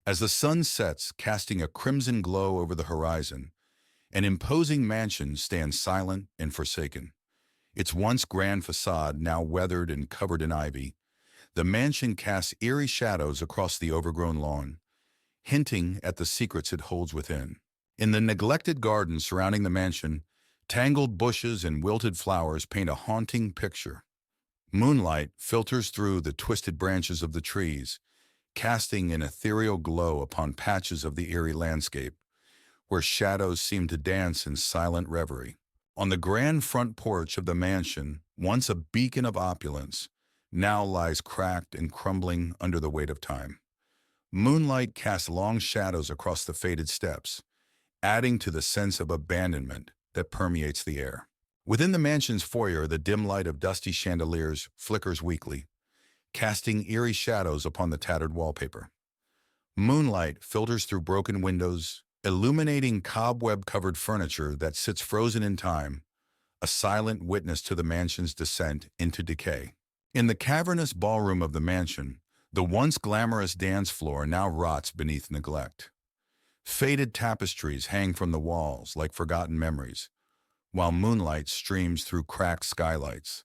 As the sun sets, casting a crimson glow over the horizon, an imposing mansion stands silent and forsaken. Its once grand facade now weathered and covered in ivy, the mansion casts eerie shadows across the overgrown lawn, hinting at the secrets it holds within. In the neglected garden surrounding the mansion, tangled bushes and wilted flowers paint a haunting picture. Moonlight filters through the twisted branches of the trees, casting an ethereal glow upon patches of the eerie landscape, where shadows seem to dance in silent reverie. On the grand front porch of the mansion, once a beacon of opulence, now lies cracked and crumbling under the weight of time. Moonlight casts long shadows across the faded steps, adding to the sense of abandonment that permeates the air. Within the mansion's foyer, the dim light of dusty chandeliers flickers weakly, casting eerie shadows upon the tattered wallpaper. Moonlight filters through broken windows, illuminating cobweb-covered furniture that sits frozen in time, a silent witness to the mansion's descent into decay. In the cavernous ballroom of the mansion, the once glamorous dance floor now rots beneath neglect. Faded tapestries hang from the walls like forgotten memories, while moonlight streams through cracked skylights,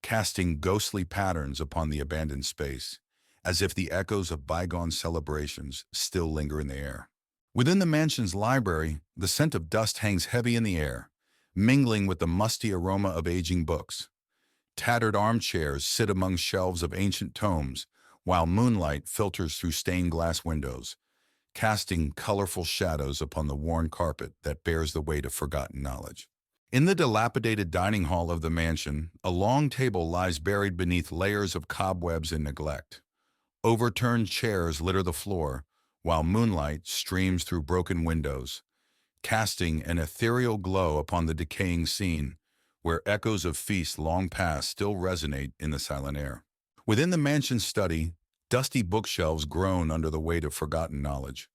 casting ghostly patterns upon the abandoned space, as if the echoes of bygone celebrations still linger in the air. Within the mansion's library, the scent of dust hangs heavy in the air, mingling with the musty aroma of aging books. Tattered armchairs sit among shelves of ancient tomes, while moonlight filters through stained glass windows, casting colorful shadows upon the worn carpet that bears the weight of forgotten knowledge. In the dilapidated dining hall of the mansion, a long table lies buried beneath layers of cobwebs and neglect. Overturned chairs litter the floor, while moonlight streams through broken windows, casting an ethereal glow upon the decaying scene, where echoes of feasts long past still resonate in the silent air. Within the mansion's study, dusty bookshelves groan under the weight of forgotten knowledge,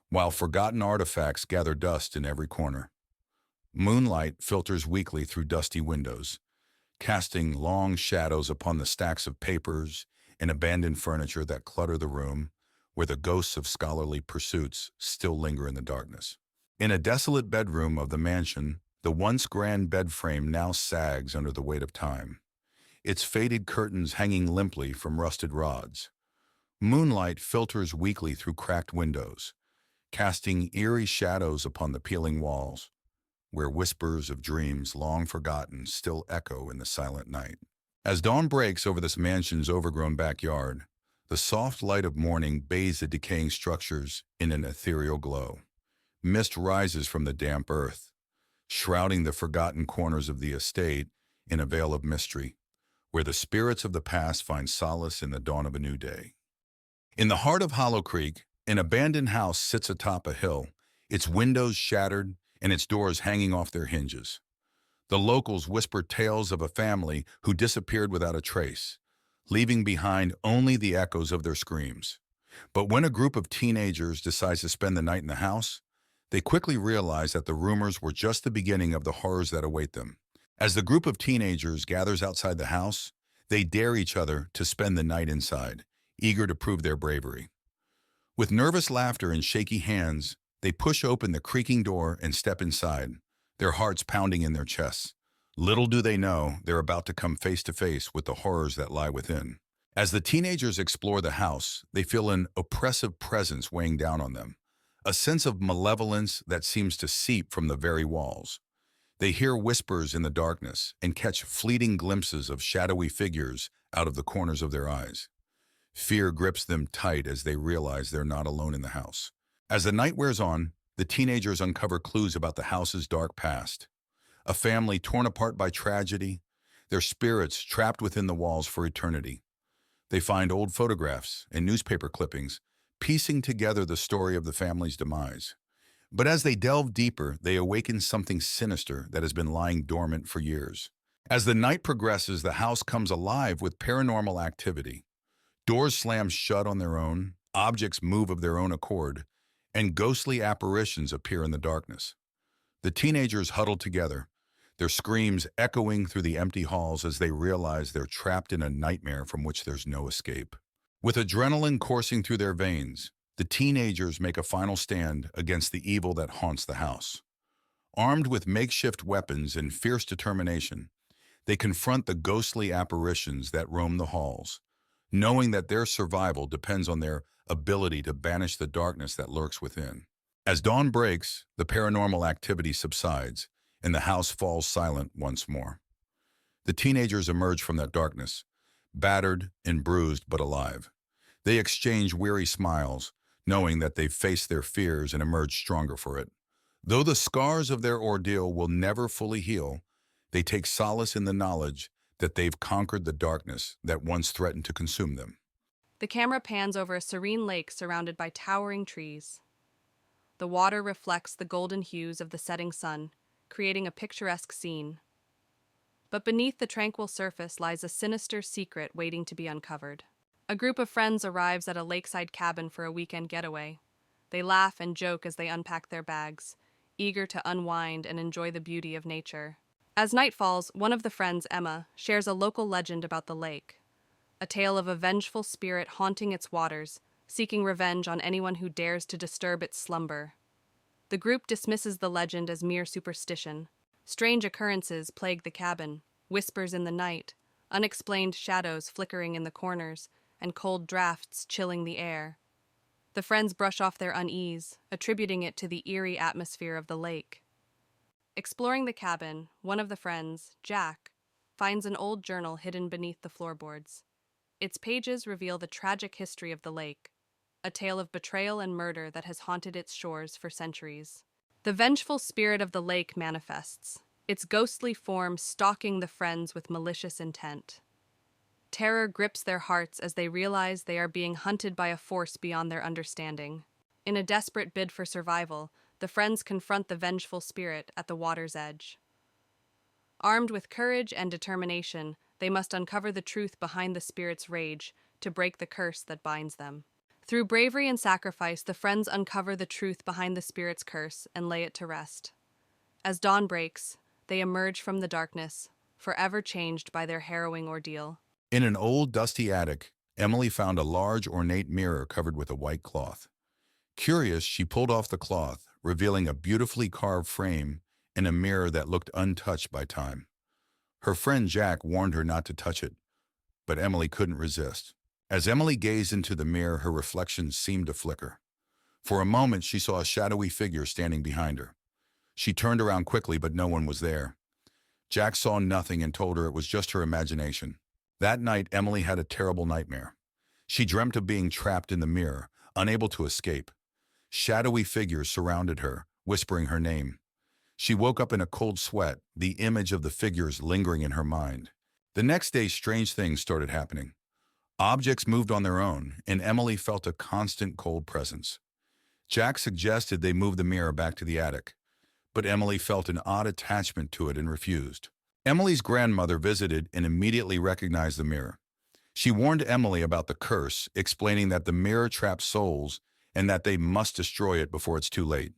while forgotten artifacts gather dust in every corner. Moonlight filters weakly through dusty windows, casting long shadows upon the stacks of papers and abandoned furniture that clutter the room, where the ghosts of scholarly pursuits still linger in the darkness. In a desolate bedroom of the mansion, the once grand bed frame now sags under the weight of time, its faded curtains hanging limply from rusted rods. Moonlight filters weakly through cracked windows, casting eerie shadows upon the peeling walls, where whispers of dreams long forgotten still echo in the silent night. As dawn breaks over this mansion's overgrown backyard, the soft light of morning bathes the decaying structures in an ethereal glow. Mist rises from the damp earth, shrouding the forgotten corners of the estate in a veil of mystery, where the spirits of the past find solace in the dawn of a new day. In the heart of Hollow Creek, an abandoned house sits atop a hill, its windows shattered and its doors hanging off their hinges. The locals whisper tales of a family who disappeared without a trace, leaving behind only the echoes of their screams. But when a group of teenagers decides to spend the night in the house, they quickly realize that the rumors were just the beginning of the horrors that await them. As the group of teenagers gathers outside the house, they dare each other to spend the night inside, eager to prove their bravery. With nervous laughter and shaky hands, they push open the creaking door and step inside, their hearts pounding in their chests. Little do they know they're about to come face to face with the horrors that lie within. As the teenagers explore the house, they feel an oppressive presence weighing down on them, a sense of malevolence that seems to seep from the very walls. They hear whispers in the darkness and catch fleeting glimpses of shadowy figures out of the corners of their eyes. Fear grips them tight as they realize they're not alone in the house. As the night wears on, the teenagers uncover clues about the house's dark past. A family torn apart by tragedy, their spirits trapped within the walls for eternity. They find old photographs and newspaper clippings, piecing together the story of the family's demise. But as they delve deeper, they awaken something sinister that has been lying dormant for years. As the night progresses, the house comes alive with paranormal activity. Doors slam shut on their own, objects move of their own accord, and ghostly apparitions appear in the darkness. The teenagers huddle together, their screams echoing through the empty halls as they realize they're trapped in a nightmare from which there's no escape. With adrenaline coursing through their veins, The teenagers make a final stand against the evil that haunts the house. Armed with makeshift weapons and fierce determination, they confront the ghostly apparitions that roam the halls, knowing that their survival depends on their ability to banish the darkness that lurks within. As dawn breaks, the paranormal activity subsides, and the house falls silent once more. The teenagers emerge from that darkness, battered and bruised but alive. They exchange weary smiles, knowing that they've faced their fears and emerged stronger for it. Though the scars of their ordeal will never fully heal, they take solace in the knowledge that they've conquered the darkness that once threatened to consume them. The camera pans over a serene lake surrounded by towering trees. The water reflects the golden hues of the setting sun, creating a picturesque scene. But beneath the tranquil surface lies a sinister secret waiting to be uncovered. A group of friends arrives at a lakeside cabin for a weekend getaway. They laugh and joke as they unpack their bags, eager to unwind and enjoy the beauty of nature. As night falls, one of the friends, Emma, shares a local legend about the lake, a tale of a vengeful spirit haunting its waters, seeking revenge on anyone who dares to disturb its slumber. The group dismisses the legend as mere superstition. Strange occurrences plague the cabin, whispers in the night, unexplained shadows flickering in the corners, and cold drafts chilling the air. The friends brush off their unease, attributing it to the eerie atmosphere of the lake. Exploring the cabin, one of the friends, Jack, finds an old journal hidden beneath the floorboards. Its pages reveal the tragic history of the lake, a tale of betrayal and murder that has haunted its shores for centuries. The vengeful spirit of the lake manifests, its ghostly form stalking the friends with malicious intent. Terror grips their hearts as they realize they are being hunted by a force beyond their understanding. In a desperate bid for survival, the friends confront the vengeful spirit at the water's edge. Armed with courage and determination, they must uncover the truth behind the spirit's rage to break the curse that binds them. Through bravery and sacrifice, the friends uncover the truth behind the spirit's curse and lay it to rest. As dawn breaks, they emerge from the darkness, forever changed by their harrowing ordeal. In an old, dusty attic, Emily found a large, ornate mirror covered with a white cloth. Curious, she pulled off the cloth, revealing a beautifully carved frame and a mirror that looked untouched by time. Her friend Jack warned her not to touch it, but Emily couldn't resist. As Emily gazed into the mirror, her reflection seemed to flicker. For a moment, she saw a shadowy figure standing behind her. She turned around quickly, but no one was there. Jack saw nothing and told her it was just her imagination. That night, Emily had a terrible nightmare. She dreamt of being trapped in the mirror, unable to escape. Shadowy figures surrounded her, whispering her name. She woke up in a cold sweat, the image of the figures lingering in her mind. The next day, strange things started happening. Objects moved on their own, and Emily felt a constant cold presence. Jack suggested they move the mirror back to the attic, but Emily felt an odd attachment to it and refused. Emily's grandmother visited and immediately recognized the mirror. She warned Emily about the curse, explaining that the mirror traps souls and that they must destroy it before it's too late.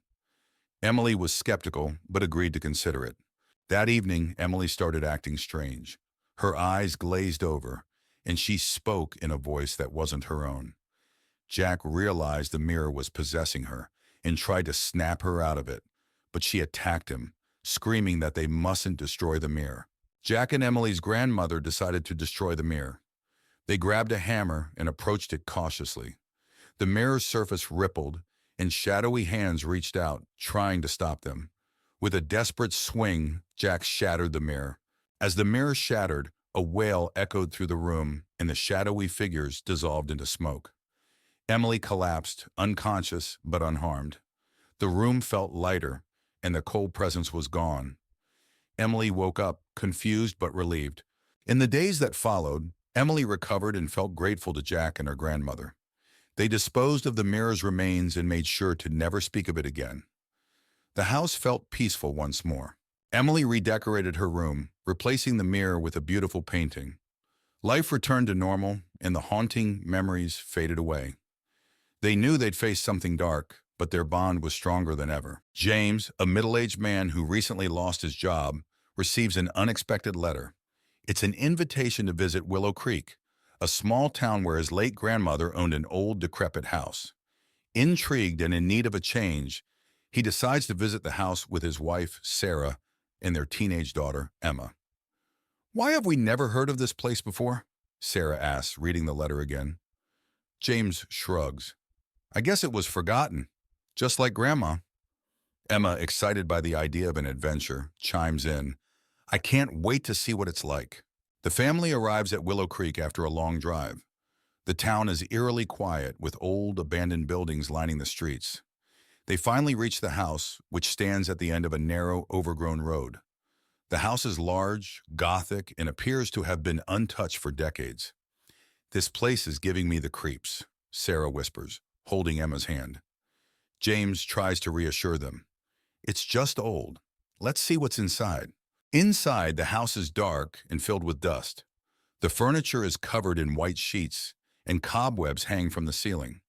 Emily was skeptical, but agreed to consider it. That evening, Emily started acting strange. Her eyes glazed over, and she spoke in a voice that wasn't her own. Jack realized the mirror was possessing her and tried to snap her out of it, but she attacked him, screaming that they mustn't destroy the mirror. Jack and Emily's grandmother decided to destroy the mirror. They grabbed a hammer and approached it cautiously. The mirror's surface rippled, and shadowy hands reached out, trying to stop them. With a desperate swing, Jack shattered the mirror. As the mirror shattered, a wail echoed through the room, and the shadowy figures dissolved into smoke. Emily collapsed, unconscious but unharmed. The room felt lighter, and the cold presence was gone. Emily woke up, confused but relieved. In the days that followed, Emily recovered and felt grateful to Jack and her grandmother. They disposed of the mirror's remains and made sure to never speak of it again. The house felt peaceful once more. Emily redecorated her room, replacing the mirror with a beautiful painting. Life returned to normal, and the haunting memories faded away. They knew they'd faced something dark, but their bond was stronger than ever. James, a middle-aged man who recently lost his job, receives an unexpected letter. It's an invitation to visit Willow Creek, a small town where his late grandmother owned an old, decrepit house. Intrigued and in need of a change, he decides to visit the house with his wife, Sarah, and their teenage daughter, Emma. "Why have we never heard of this place before?" Sarah asks, reading the letter again. James shrugs. "I guess it was forgotten, just like Grandma." Emma, excited by the idea of an adventure, chimes in, "I can't wait to see what it's like." The family arrives at Willow Creek after a long drive. The town is eerily quiet, with old, abandoned buildings lining the streets. They finally reach the house, which stands at the end of a narrow, overgrown road. The house is large, Gothic, and appears to have been untouched for decades. "This place is giving me the creeps," Sarah whispers, holding Emma's hand. James tries to reassure them. "It's just old. Let's see what's inside." Inside, the house is dark and filled with dust. The furniture is covered in white sheets, and cobwebs hang from the ceiling.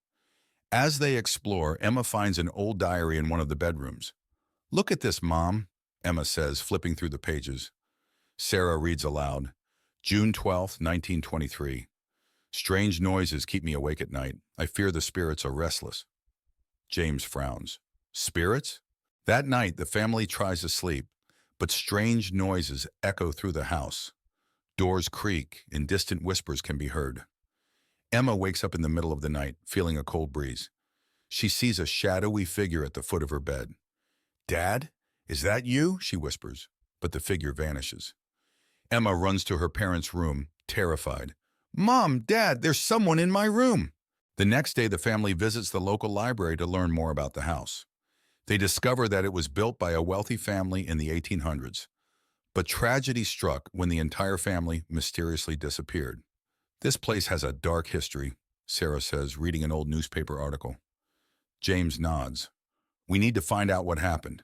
As they explore, Emma finds an old diary in one of the bedrooms. "Look at this, Mom," Emma says, flipping through the pages. Sarah reads aloud, "June 12th, 1923. Strange noises keep me awake at night. I fear the spirits are restless." James frowns. "Spirits?" That night, the family tries to sleep, but strange noises echo through the house. Doors creak, and distant whispers can be heard. Emma wakes up in the middle of the night, feeling a cold breeze. She sees a shadowy figure at the foot of her bed. "Dad, is that you?" she whispers, but the figure vanishes. Emma runs to her parents' room, terrified. "Mom, Dad, there's someone in my room!" The next day, the family visits the local library to learn more about the house. They discover that it was built by a wealthy family in the 1800s. But tragedy struck when the entire family mysteriously disappeared. "This place has a dark history," Sarah says, reading an old newspaper article. James nods. "We need to find out what happened."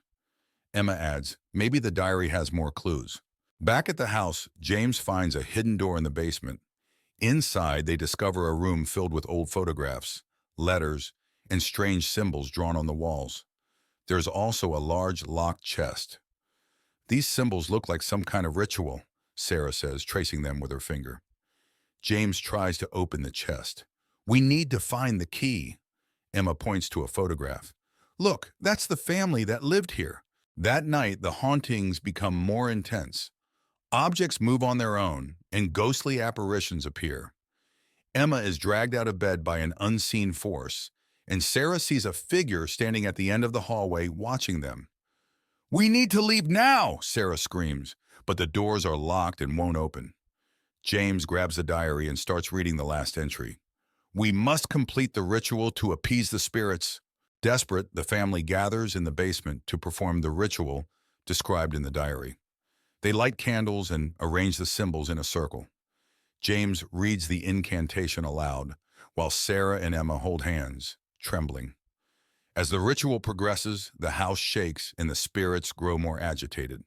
Emma adds, "Maybe the diary has more clues." Back at the house, James finds a hidden door in the basement. Inside, they discover a room filled with old photographs, letters, and strange symbols drawn on the walls. There's also a large locked chest. "These symbols look like some kind of ritual," Sarah says, tracing them with her finger. James tries to open the chest. "We need to find the key." Emma points to a photograph. "Look, that's the family that lived here." That night, the hauntings become more intense. Objects move on their own, and ghostly apparitions appear. Emma is dragged out of bed by an unseen force, and Sarah sees a figure standing at the end of the hallway watching them. "We need to leave now!" Sarah screams, but the doors are locked and won't open. James grabs the diary and starts reading the last entry. "We must complete the ritual to appease the spirits." Desperate, the family gathers in the basement to perform the ritual described in the diary. They light candles and arrange the symbols in a circle. James reads the incantation aloud, while Sarah and Emma hold hands, trembling. As the ritual progresses, the house shakes and the spirits grow more agitated.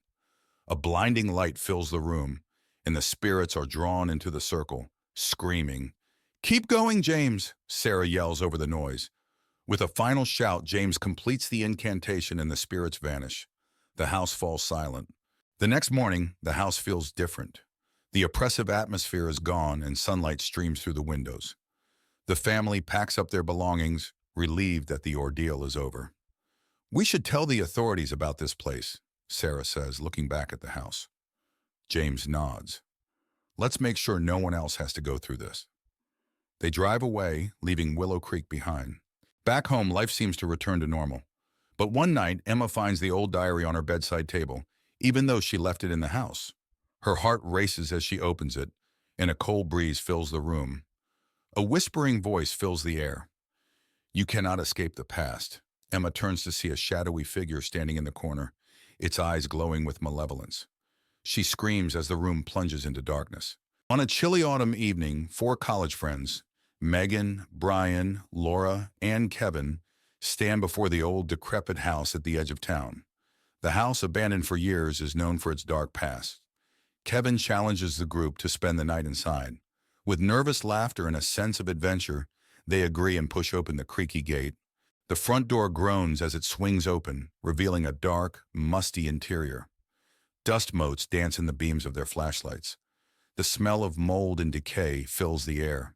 A blinding light fills the room, and the spirits are drawn into the circle, screaming. "Keep going, James!" Sarah yells over the noise. With a final shout, James completes the incantation and the spirits vanish. The house falls silent. The next morning, the house feels different. The oppressive atmosphere is gone and sunlight streams through the windows. The family packs up their belongings, relieved that the ordeal is over. "We should tell the authorities about this place," Sarah says, looking back at the house. James nods. "Let's make sure no one else has to go through this." They drive away, leaving Willow Creek behind. Back home, life seems to return to normal. But one night, Emma finds the old diary on her bedside table, even though she left it in the house. Her heart races as she opens it, and a cold breeze fills the room. A whispering voice fills the air. "You cannot escape the past." Emma turns to see a shadowy figure standing in the corner, its eyes glowing with malevolence. She screams as the room plunges into darkness. On a chilly autumn evening, 4 college friends, Megan, Brian, Laura, and Kevin, stand before the old decrepit house at the edge of town. The house, abandoned for years, is known for its dark past. Kevin challenges the group to spend the night inside. With nervous laughter and a sense of adventure, they agree and push open the creaky gate. The front door groans as it swings open, revealing a dark, musty interior. Dust motes dance in the beams of their flashlights. The smell of mold and decay fills the air.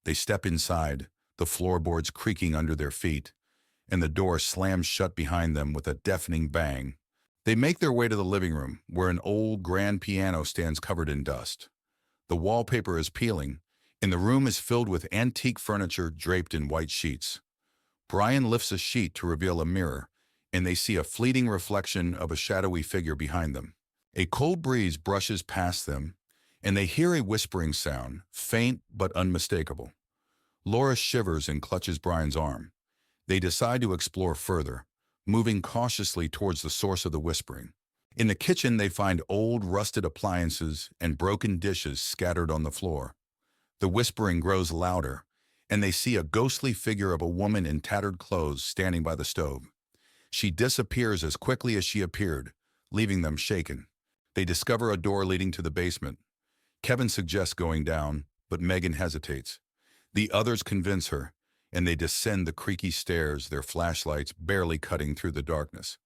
They step inside, the floorboards creaking under their feet, and the door slams shut behind them with a deafening bang. They make their way to the living room, where an old grand piano stands covered in dust. The wallpaper is peeling, and the room is filled with antique furniture draped in white sheets. Brian lifts a sheet to reveal a mirror, and they see a fleeting reflection of a shadowy figure behind them. A cold breeze brushes past them, and they hear a whispering sound, faint but unmistakable. Laura shivers and clutches Brian's arm. They decide to explore further, moving cautiously towards the source of the whispering. In the kitchen, they find old, rusted appliances and broken dishes scattered on the floor. The whispering grows louder, and they see a ghostly figure of a woman in tattered clothes standing by the stove. She disappears as quickly as she appeared, leaving them shaken. They discover a door leading to the basement. Kevin suggests going down, but Megan hesitates. The others convince her, and they descend the creaky stairs, their flashlights barely cutting through the darkness.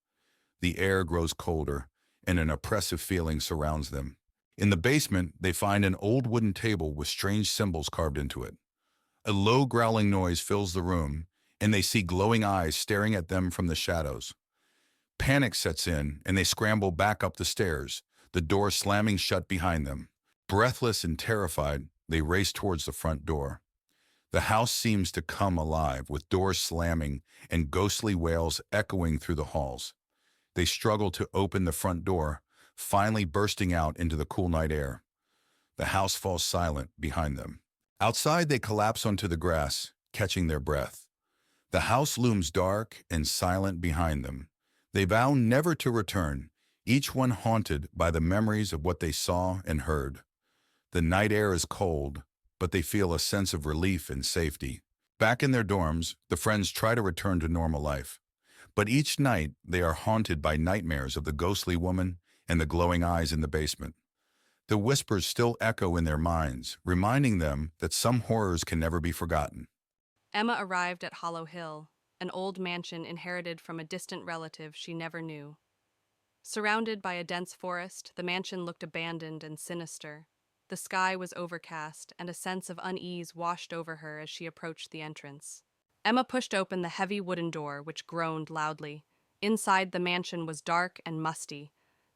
The air grows colder, and an oppressive feeling surrounds them. In the basement, they find an old wooden table with strange symbols carved into it. A low growling noise fills the room, and they see glowing eyes staring at them from the shadows. Panic sets in, and they scramble back up the stairs, the door slamming shut behind them. Breathless and terrified, they race towards the front door. The house seems to come alive, with doors slamming and ghostly wails echoing through the halls. They struggle to open the front door, finally bursting out into the cool night air. The house falls silent behind them. Outside, they collapse onto the grass, catching their breath. The house looms dark and silent behind them. They vow never to return, each one haunted by the memories of what they saw and heard. The night air is cold, but they feel a sense of relief and safety. Back in their dorms, the friends try to return to normal life. But each night, they are haunted by nightmares of the ghostly woman and the glowing eyes in the basement. The whispers still echo in their minds, reminding them that some horrors can never be forgotten. Emma arrived at Hollow Hill, an old mansion inherited from a distant relative she never knew. Surrounded by a dense forest, the mansion looked abandoned and sinister. The sky was overcast, and a sense of unease washed over her as she approached the entrance. Emma pushed open the heavy wooden door, which groaned loudly. Inside, the mansion was dark and musty.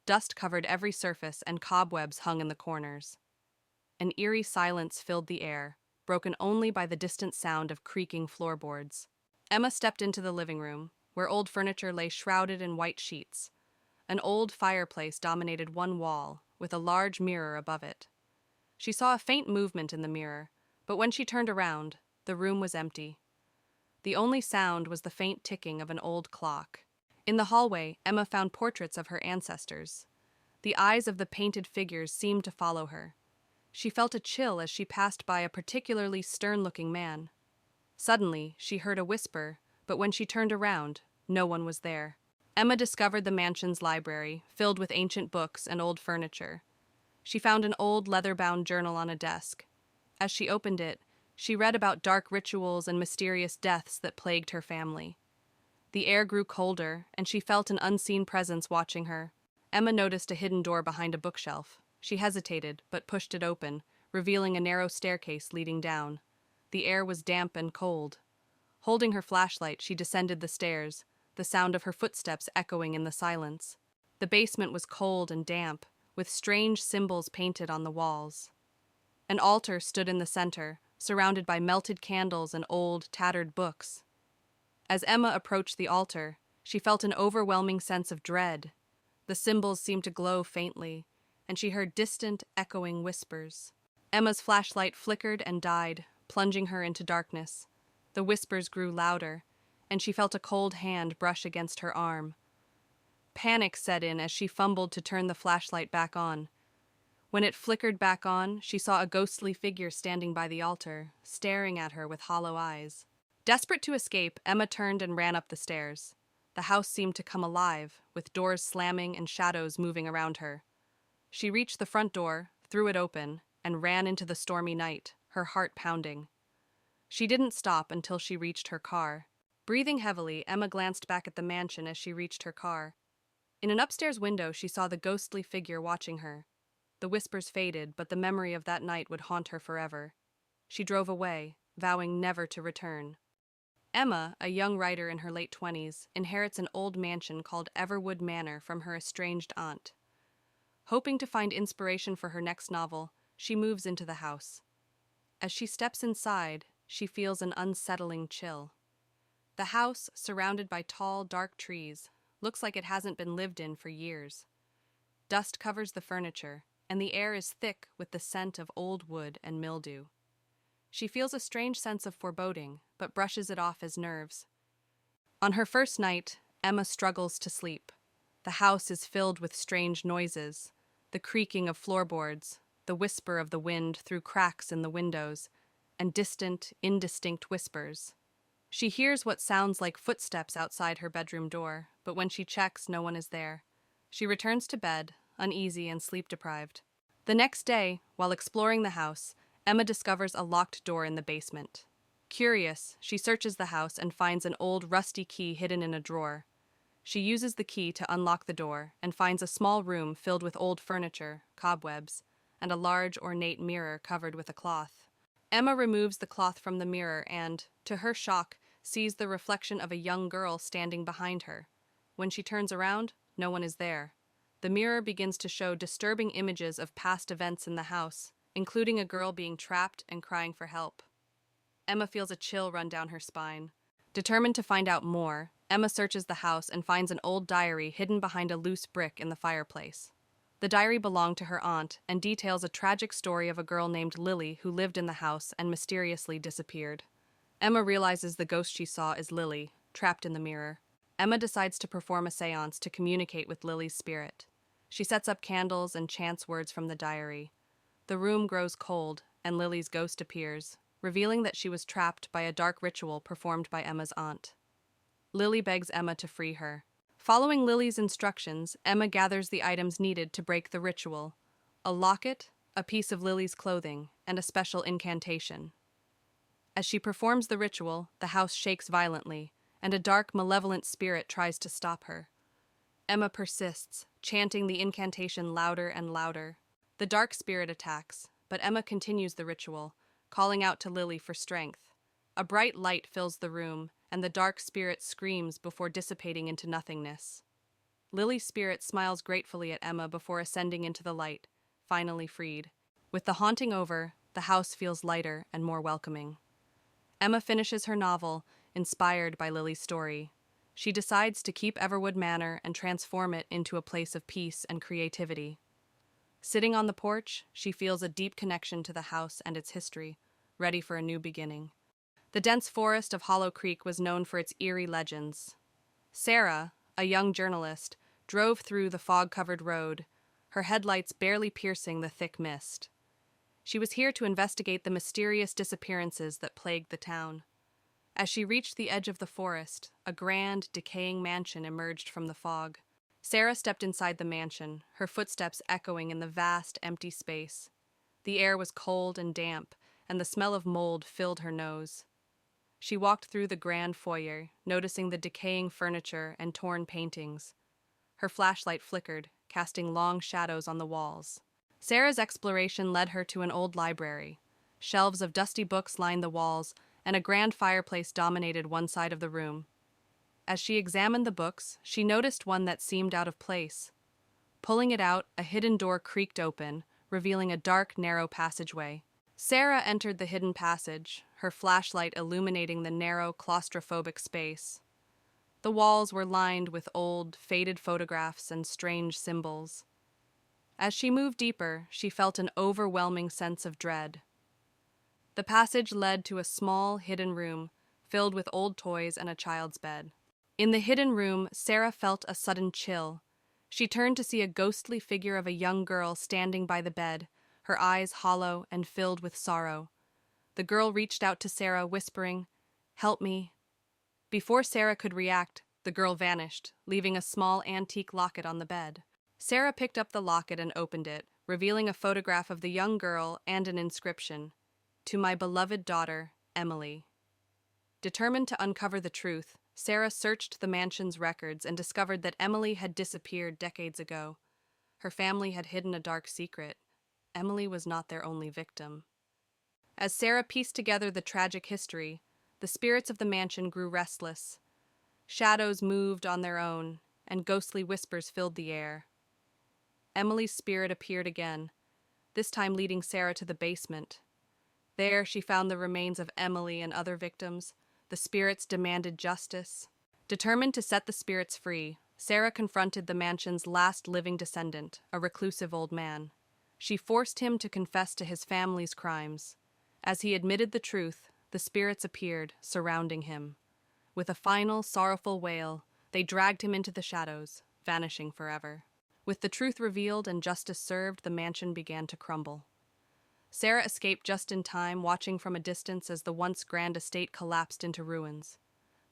Dust covered every surface, and cobwebs hung in the corners. An eerie silence filled the air, broken only by the distant sound of creaking floorboards. Emma stepped into the living room, where old furniture lay shrouded in white sheets. An old fireplace dominated one wall, with a large mirror above it. She saw a faint movement in the mirror, but when she turned around, the room was empty. The only sound was the faint ticking of an old clock. In the hallway, Emma found portraits of her ancestors. The eyes of the painted figures seemed to follow her. She felt a chill as she passed by a particularly stern-looking man. Suddenly, she heard a whisper, but when she turned around, no one was there. Emma discovered the mansion's library, filled with ancient books and old furniture. She found an old leather-bound journal on a desk. As she opened it, she read about dark rituals and mysterious deaths that plagued her family. The air grew colder, and she felt an unseen presence watching her. Emma noticed a hidden door behind a bookshelf. She hesitated, but pushed it open, revealing a narrow staircase leading down. The air was damp and cold. Holding her flashlight, she descended the stairs, the sound of her footsteps echoing in the silence. The basement was cold and damp, with strange symbols painted on the walls. An altar stood in the center, surrounded by melted candles and old, tattered books. As Emma approached the altar, she felt an overwhelming sense of dread. The symbols seemed to glow faintly, and she heard distant, echoing whispers. Emma's flashlight flickered and died, plunging her into darkness. The whispers grew louder, and she felt a cold hand brush against her arm. Panic set in as she fumbled to turn the flashlight back on. When it flickered back on, she saw a ghostly figure standing by the altar, staring at her with hollow eyes. Desperate to escape, Emma turned and ran up the stairs. The house seemed to come alive, with doors slamming and shadows moving around her. She reached the front door, threw it open, and ran into the stormy night, her heart pounding. She didn't stop until she reached her car. Breathing heavily, Emma glanced back at the mansion as she reached her car. In an upstairs window, she saw the ghostly figure watching her. The whispers faded, but the memory of that night would haunt her forever. She drove away, vowing never to return. Emma, a young writer in her late 20s, inherits an old mansion called Everwood Manor from her estranged aunt. Hoping to find inspiration for her next novel, she moves into the house. As she steps inside, she feels an unsettling chill. The house, surrounded by tall, dark trees, looks like it hasn't been lived in for years. Dust covers the furniture, and the air is thick with the scent of old wood and mildew. She feels a strange sense of foreboding, but brushes it off as nerves. On her first night, Emma struggles to sleep. The house is filled with strange noises, the creaking of floorboards, the whisper of the wind through cracks in the windows, and distant, indistinct whispers. She hears what sounds like footsteps outside her bedroom door, but when she checks, no one is there. She returns to bed, uneasy and sleep-deprived. The next day, while exploring the house, Emma discovers a locked door in the basement. Curious, she searches the house and finds an old rusty key hidden in a drawer. She uses the key to unlock the door and finds a small room filled with old furniture, cobwebs, and a large, ornate mirror covered with a cloth. Emma removes the cloth from the mirror and, to her shock, sees the reflection of a young girl standing behind her. When she turns around, no one is there. The mirror begins to show disturbing images of past events in the house, including a girl being trapped and crying for help. Emma feels a chill run down her spine. Determined to find out more, Emma searches the house and finds an old diary hidden behind a loose brick in the fireplace. The diary belonged to her aunt and details a tragic story of a girl named Lily who lived in the house and mysteriously disappeared. Emma realizes the ghost she saw is Lily, trapped in the mirror. Emma decides to perform a seance to communicate with Lily's spirit. She sets up candles and chants words from the diary. The room grows cold, and Lily's ghost appears, revealing that she was trapped by a dark ritual performed by Emma's aunt. Lily begs Emma to free her. Following Lily's instructions, Emma gathers the items needed to break the ritual: a locket, a piece of Lily's clothing, and a special incantation. As she performs the ritual, the house shakes violently, and a dark, malevolent spirit tries to stop her. Emma persists, chanting the incantation louder and louder. The dark spirit attacks, but Emma continues the ritual, calling out to Lily for strength. A bright light fills the room, and the dark spirit screams before dissipating into nothingness. Lily's spirit smiles gratefully at Emma before ascending into the light, finally freed. With the haunting over, the house feels lighter and more welcoming. Emma finishes her novel, inspired by Lily's story. She decides to keep Everwood Manor and transform it into a place of peace and creativity. Sitting on the porch, she feels a deep connection to the house and its history, ready for a new beginning. The dense forest of Hollow Creek was known for its eerie legends. Sarah, a young journalist, drove through the fog-covered road, her headlights barely piercing the thick mist. She was here to investigate the mysterious disappearances that plagued the town. As she reached the edge of the forest, a grand, decaying mansion emerged from the fog. Sarah stepped inside the mansion, her footsteps echoing in the vast, empty space. The air was cold and damp, and the smell of mold filled her nose. She walked through the grand foyer, noticing the decaying furniture and torn paintings. Her flashlight flickered, casting long shadows on the walls. Sarah's exploration led her to an old library. Shelves of dusty books lined the walls, and a grand fireplace dominated one side of the room. As she examined the books, she noticed one that seemed out of place. Pulling it out, a hidden door creaked open, revealing a dark, narrow passageway. Sarah entered the hidden passage, her flashlight illuminating the narrow, claustrophobic space. The walls were lined with old, faded photographs and strange symbols. As she moved deeper, she felt an overwhelming sense of dread. The passage led to a small, hidden room, filled with old toys and a child's bed. In the hidden room, Sarah felt a sudden chill. She turned to see a ghostly figure of a young girl standing by the bed, her eyes hollow and filled with sorrow. The girl reached out to Sarah, whispering, "Help me." Before Sarah could react, the girl vanished, leaving a small antique locket on the bed. Sarah picked up the locket and opened it, revealing a photograph of the young girl and an inscription, "To my beloved daughter, Emily." Determined to uncover the truth, Sarah searched the mansion's records and discovered that Emily had disappeared decades ago. Her family had hidden a dark secret. Emily was not their only victim. As Sarah pieced together the tragic history, the spirits of the mansion grew restless. Shadows moved on their own, and ghostly whispers filled the air. Emily's spirit appeared again, this time leading Sarah to the basement. There she found the remains of Emily and other victims. The spirits demanded justice. Determined to set the spirits free, Sarah confronted the mansion's last living descendant, a reclusive old man. She forced him to confess to his family's crimes. As he admitted the truth, the spirits appeared, surrounding him. With a final, sorrowful wail, they dragged him into the shadows, vanishing forever. With the truth revealed and justice served, the mansion began to crumble. Sarah escaped just in time, watching from a distance as the once grand estate collapsed into ruins.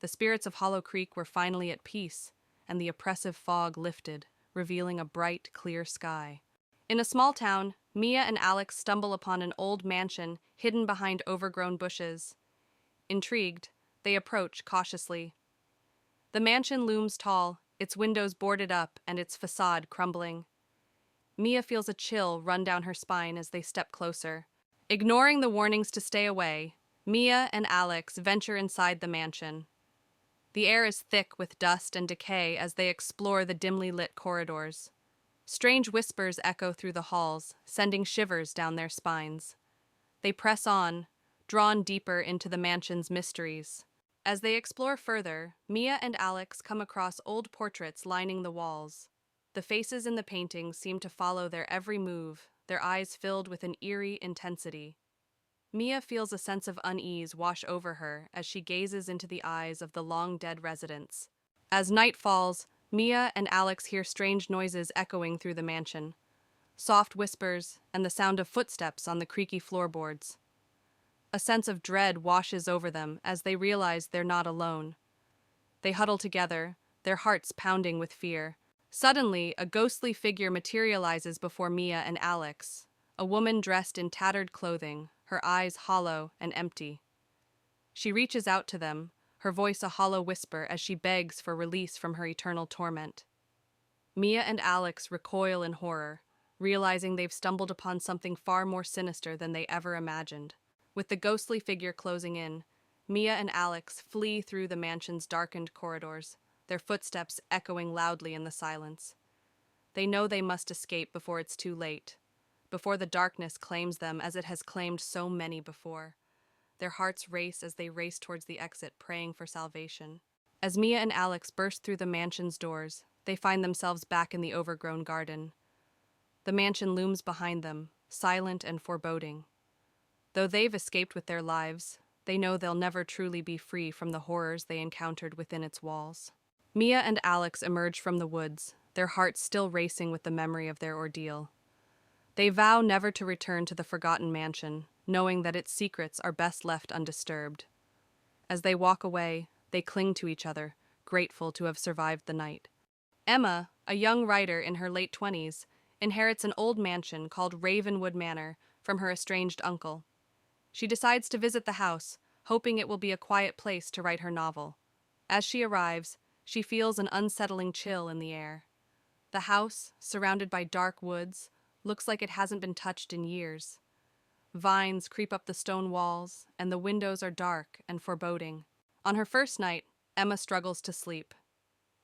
The spirits of Hollow Creek were finally at peace, and the oppressive fog lifted, revealing a bright, clear sky. In a small town, Mia and Alex stumble upon an old mansion hidden behind overgrown bushes. Intrigued, they approach cautiously. The mansion looms tall, its windows boarded up and its facade crumbling. Mia feels a chill run down her spine as they step closer. Ignoring the warnings to stay away, Mia and Alex venture inside the mansion. The air is thick with dust and decay as they explore the dimly lit corridors. Strange whispers echo through the halls, sending shivers down their spines. They press on, drawn deeper into the mansion's mysteries. As they explore further, Mia and Alex come across old portraits lining the walls. The faces in the paintings seem to follow their every move, their eyes filled with an eerie intensity. Mia feels a sense of unease wash over her as she gazes into the eyes of the long-dead residents. As night falls, Mia and Alex hear strange noises echoing through the mansion. Soft whispers and the sound of footsteps on the creaky floorboards. A sense of dread washes over them as they realize they're not alone. They huddle together, their hearts pounding with fear. Suddenly, a ghostly figure materializes before Mia and Alex, a woman dressed in tattered clothing, her eyes hollow and empty. She reaches out to them, her voice a hollow whisper as she begs for release from her eternal torment. Mia and Alex recoil in horror, realizing they've stumbled upon something far more sinister than they ever imagined. With the ghostly figure closing in, Mia and Alex flee through the mansion's darkened corridors, their footsteps echoing loudly in the silence. They know they must escape before it's too late, before the darkness claims them as it has claimed so many before. Their hearts race as they race towards the exit, praying for salvation. As Mia and Alex burst through the mansion's doors, they find themselves back in the overgrown garden. The mansion looms behind them, silent and foreboding. Though they've escaped with their lives, they know they'll never truly be free from the horrors they encountered within its walls. Mia and Alex emerge from the woods, their hearts still racing with the memory of their ordeal. They vow never to return to the forgotten mansion, knowing that its secrets are best left undisturbed. As they walk away, they cling to each other, grateful to have survived the night. Emma, a young writer in her late 20s, inherits an old mansion called Ravenwood Manor from her estranged uncle. She decides to visit the house, hoping it will be a quiet place to write her novel. As she arrives, she feels an unsettling chill in the air. The house, surrounded by dark woods, looks like it hasn't been touched in years. Vines creep up the stone walls, and the windows are dark and foreboding. On her first night, Emma struggles to sleep.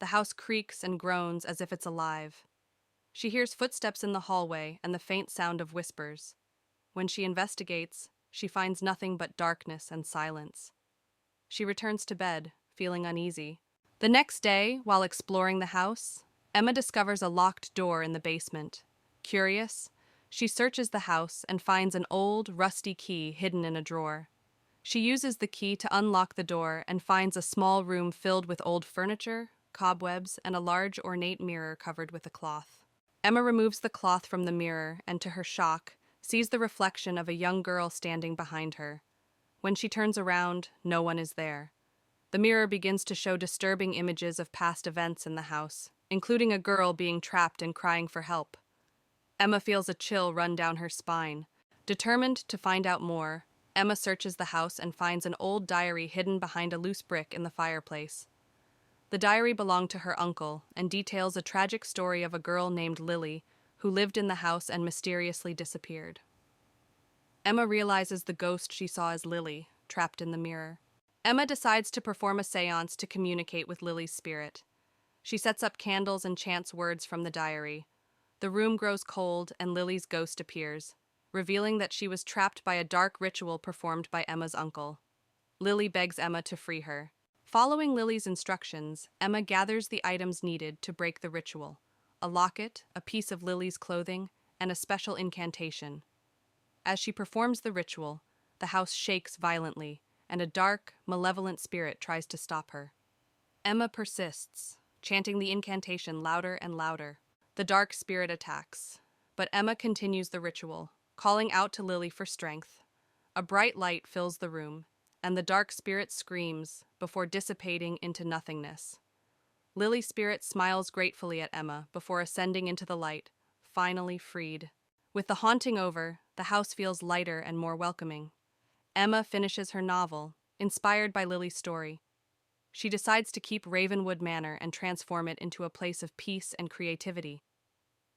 The house creaks and groans as if it's alive. She hears footsteps in the hallway and the faint sound of whispers. When she investigates, she finds nothing but darkness and silence. She returns to bed, feeling uneasy. The next day, while exploring the house, Emma discovers a locked door in the basement. Curious, she searches the house and finds an old, rusty key hidden in a drawer. She uses the key to unlock the door and finds a small room filled with old furniture, cobwebs, and a large, ornate mirror covered with a cloth. Emma removes the cloth from the mirror and, to her shock, sees the reflection of a young girl standing behind her. When she turns around, no one is there. The mirror begins to show disturbing images of past events in the house, including a girl being trapped and crying for help. Emma feels a chill run down her spine. Determined to find out more, Emma searches the house and finds an old diary hidden behind a loose brick in the fireplace. The diary belonged to her uncle and details a tragic story of a girl named Lily who lived in the house and mysteriously disappeared. Emma realizes the ghost she saw is Lily, trapped in the mirror. Emma decides to perform a seance to communicate with Lily's spirit. She sets up candles and chants words from the diary. The room grows cold and Lily's ghost appears, revealing that she was trapped by a dark ritual performed by Emma's uncle. Lily begs Emma to free her. Following Lily's instructions, Emma gathers the items needed to break the ritual: a locket, a piece of Lily's clothing, and a special incantation. As she performs the ritual, the house shakes violently, and a dark, malevolent spirit tries to stop her. Emma persists, chanting the incantation louder and louder. The dark spirit attacks, but Emma continues the ritual, calling out to Lily for strength. A bright light fills the room, and the dark spirit screams before dissipating into nothingness. Lily's spirit smiles gratefully at Emma before ascending into the light, finally freed. With the haunting over, the house feels lighter and more welcoming. Emma finishes her novel, inspired by Lily's story. She decides to keep Ravenwood Manor and transform it into a place of peace and creativity.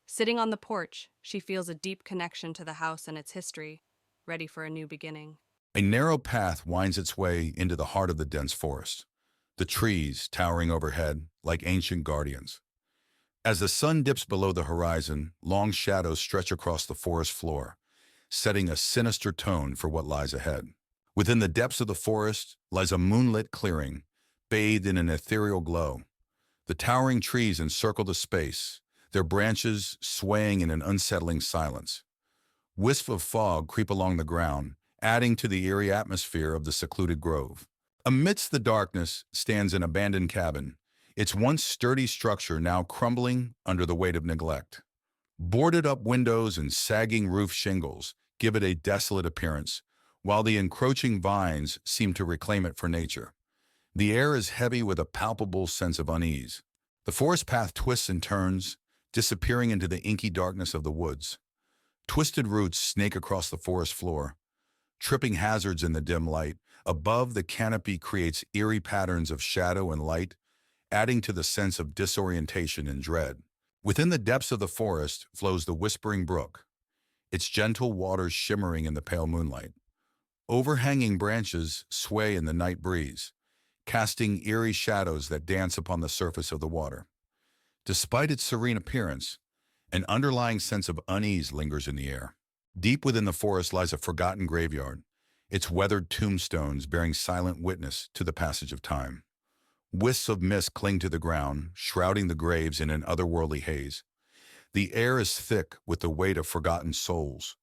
Sitting on the porch, she feels a deep connection to the house and its history, ready for a new beginning. A narrow path winds its way into the heart of the dense forest, the trees towering overhead like ancient guardians. As the sun dips below the horizon, long shadows stretch across the forest floor, setting a sinister tone for what lies ahead. Within the depths of the forest lies a moonlit clearing, bathed in an ethereal glow. The towering trees encircle the space, their branches swaying in an unsettling silence. Wisps of fog creep along the ground, adding to the eerie atmosphere of the secluded grove. Amidst the darkness stands an abandoned cabin, its once sturdy structure now crumbling under the weight of neglect. Boarded-up windows and sagging roof shingles give it a desolate appearance, while the encroaching vines seem to reclaim it for nature. The air is heavy with a palpable sense of unease. The forest path twists and turns, disappearing into the inky darkness of the woods. Twisted roots snake across the forest floor, tripping hazards in the dim light. Above, the canopy creates eerie patterns of shadow and light, adding to the sense of disorientation and dread. Within the depths of the forest flows the Whispering Brook, its gentle waters shimmering in the pale moonlight. Overhanging branches sway in the night breeze, casting eerie shadows that dance upon the surface of the water. Despite its serene appearance, an underlying sense of unease lingers in the air. Deep within the forest lies a forgotten graveyard, its weathered tombstones bearing silent witness to the passage of time. Wisps of mist cling to the ground, shrouding the graves in an otherworldly haze. The air is thick with the weight of forgotten souls,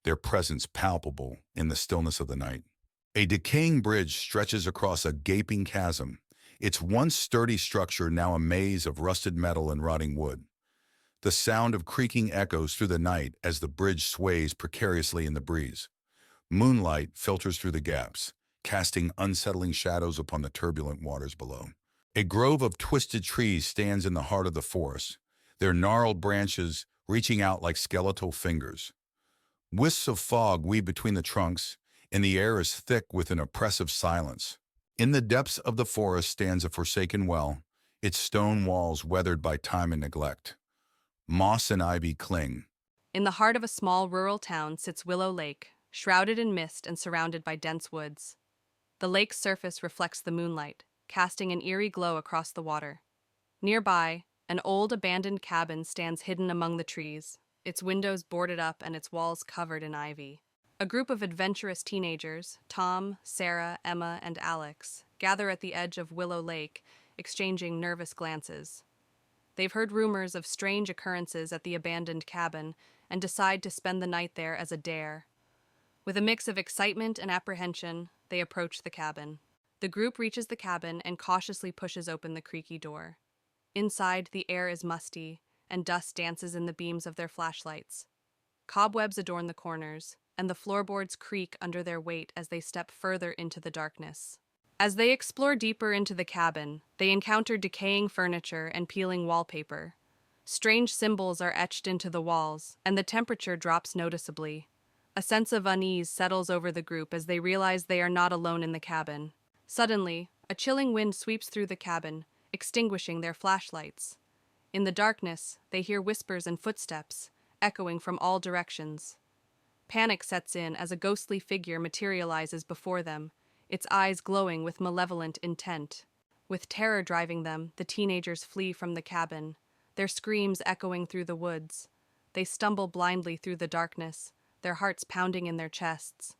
their presence palpable in the stillness of the night. A decaying bridge stretches across a gaping chasm, its once sturdy structure now a maze of rusted metal and rotting wood. The sound of creaking echoes through the night as the bridge sways precariously in the breeze. Moonlight filters through the gaps, casting unsettling shadows upon the turbulent waters below. A grove of twisted trees stands in the heart of the forest, their gnarled branches reaching out like skeletal fingers. Wisps of fog weave between the trunks, and the air is thick with an oppressive silence. In the depths of the forest stands a forsaken well, its stone walls weathered by time and neglect. Moss and ivy cling. In the heart of a small rural town sits Willow Lake, shrouded in mist and surrounded by dense woods. The lake's surface reflects the moonlight, casting an eerie glow across the water. Nearby, an old abandoned cabin stands hidden among the trees, its windows boarded up and its walls covered in ivy. A group of adventurous teenagers, Tom, Sarah, Emma, and Alex, gather at the edge of Willow Lake, exchanging nervous glances. They've heard rumors of strange occurrences at the abandoned cabin and decide to spend the night there as a dare. With a mix of excitement and apprehension, they approach the cabin. The group reaches the cabin and cautiously pushes open the creaky door. Inside, the air is musty, and dust dances in the beams of their flashlights. Cobwebs adorn the corners, and the floorboards creak under their weight as they step further into the darkness. As they explore deeper into the cabin, they encounter decaying furniture and peeling wallpaper. Strange symbols are etched into the walls, and the temperature drops noticeably. A sense of unease settles over the group as they realize they are not alone in the cabin. Suddenly, a chilling wind sweeps through the cabin, extinguishing their flashlights. In the darkness, they hear whispers and footsteps, echoing from all directions. Panic sets in as a ghostly figure materializes before them, its eyes glowing with malevolent intent. With terror driving them, the teenagers flee from the cabin, their screams echoing through the woods. They stumble blindly through the darkness, their hearts pounding in their chests.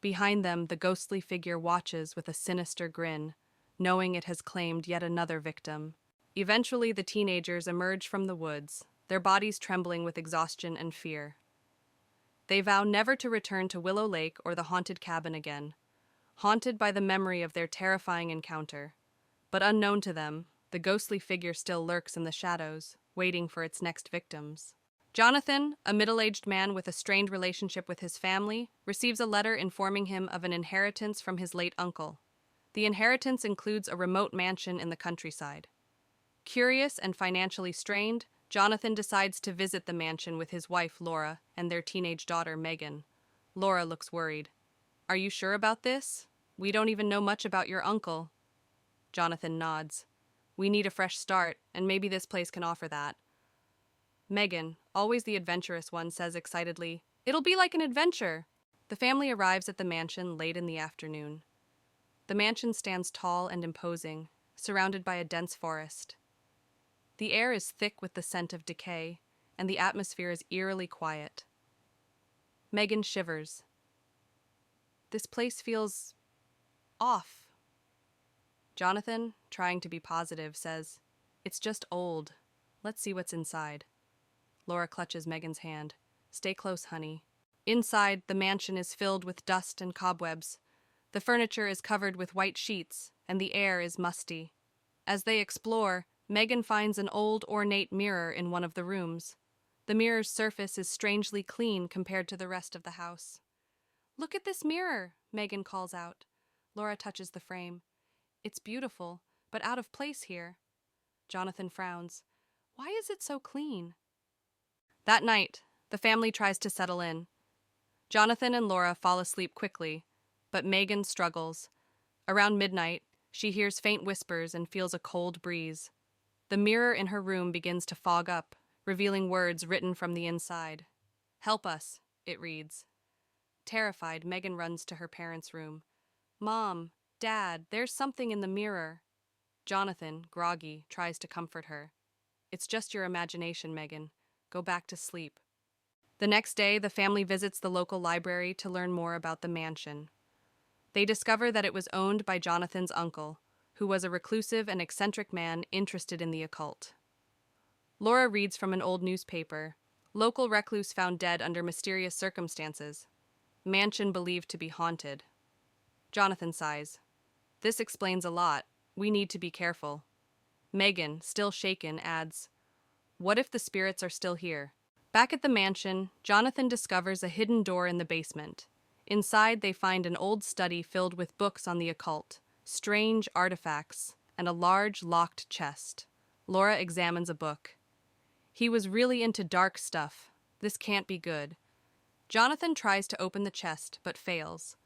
Behind them, the ghostly figure watches with a sinister grin, knowing it has claimed yet another victim. Eventually, the teenagers emerge from the woods, their bodies trembling with exhaustion and fear. They vow never to return to Willow Lake or the haunted cabin again, haunted by the memory of their terrifying encounter. But unknown to them, the ghostly figure still lurks in the shadows, waiting for its next victims. Jonathan, a middle-aged man with a strained relationship with his family, receives a letter informing him of an inheritance from his late uncle. The inheritance includes a remote mansion in the countryside. Curious and financially strained, Jonathan decides to visit the mansion with his wife, Laura, and their teenage daughter, Megan. Laura looks worried. "Are you sure about this? We don't even know much about your uncle." Jonathan nods. "We need a fresh start, and maybe this place can offer that." Megan, always the adventurous one, says excitedly, "It'll be like an adventure." The family arrives at the mansion late in the afternoon. The mansion stands tall and imposing, surrounded by a dense forest. The air is thick with the scent of decay, and the atmosphere is eerily quiet. Megan shivers. This place feels off. Jonathan, trying to be positive, says, "It's just old. Let's see what's inside." Laura clutches Megan's hand. "Stay close, honey." Inside, the mansion is filled with dust and cobwebs. The furniture is covered with white sheets, and the air is musty. As they explore, Megan finds an old, ornate mirror in one of the rooms. The mirror's surface is strangely clean compared to the rest of the house. "Look at this mirror," Megan calls out. Laura touches the frame. "It's beautiful, but out of place here." Jonathan frowns. "Why is it so clean?" That night, the family tries to settle in. Jonathan and Laura fall asleep quickly, but Megan struggles. Around midnight, she hears faint whispers and feels a cold breeze. The mirror in her room begins to fog up, revealing words written from the inside. "Help us," it reads. Terrified, Megan runs to her parents' room. "Mom, Dad, there's something in the mirror." Jonathan, groggy, tries to comfort her. "It's just your imagination, Megan. Go back to sleep." The next day, the family visits the local library to learn more about the mansion. They discover that it was owned by Jonathan's uncle, who was a reclusive and eccentric man interested in the occult. Laura reads from an old newspaper. Local recluse found dead under mysterious circumstances. Mansion believed to be haunted. Jonathan sighs. "This explains a lot. We need to be careful." Megan, still shaken, adds, "What if the spirits are still here?" Back at the mansion, Jonathan discovers a hidden door in the basement. Inside, they find an old study filled with books on the occult, strange artifacts, and a large, locked chest. Laura examines a book. "He was really into dark stuff. This can't be good." Jonathan tries to open the chest, but fails.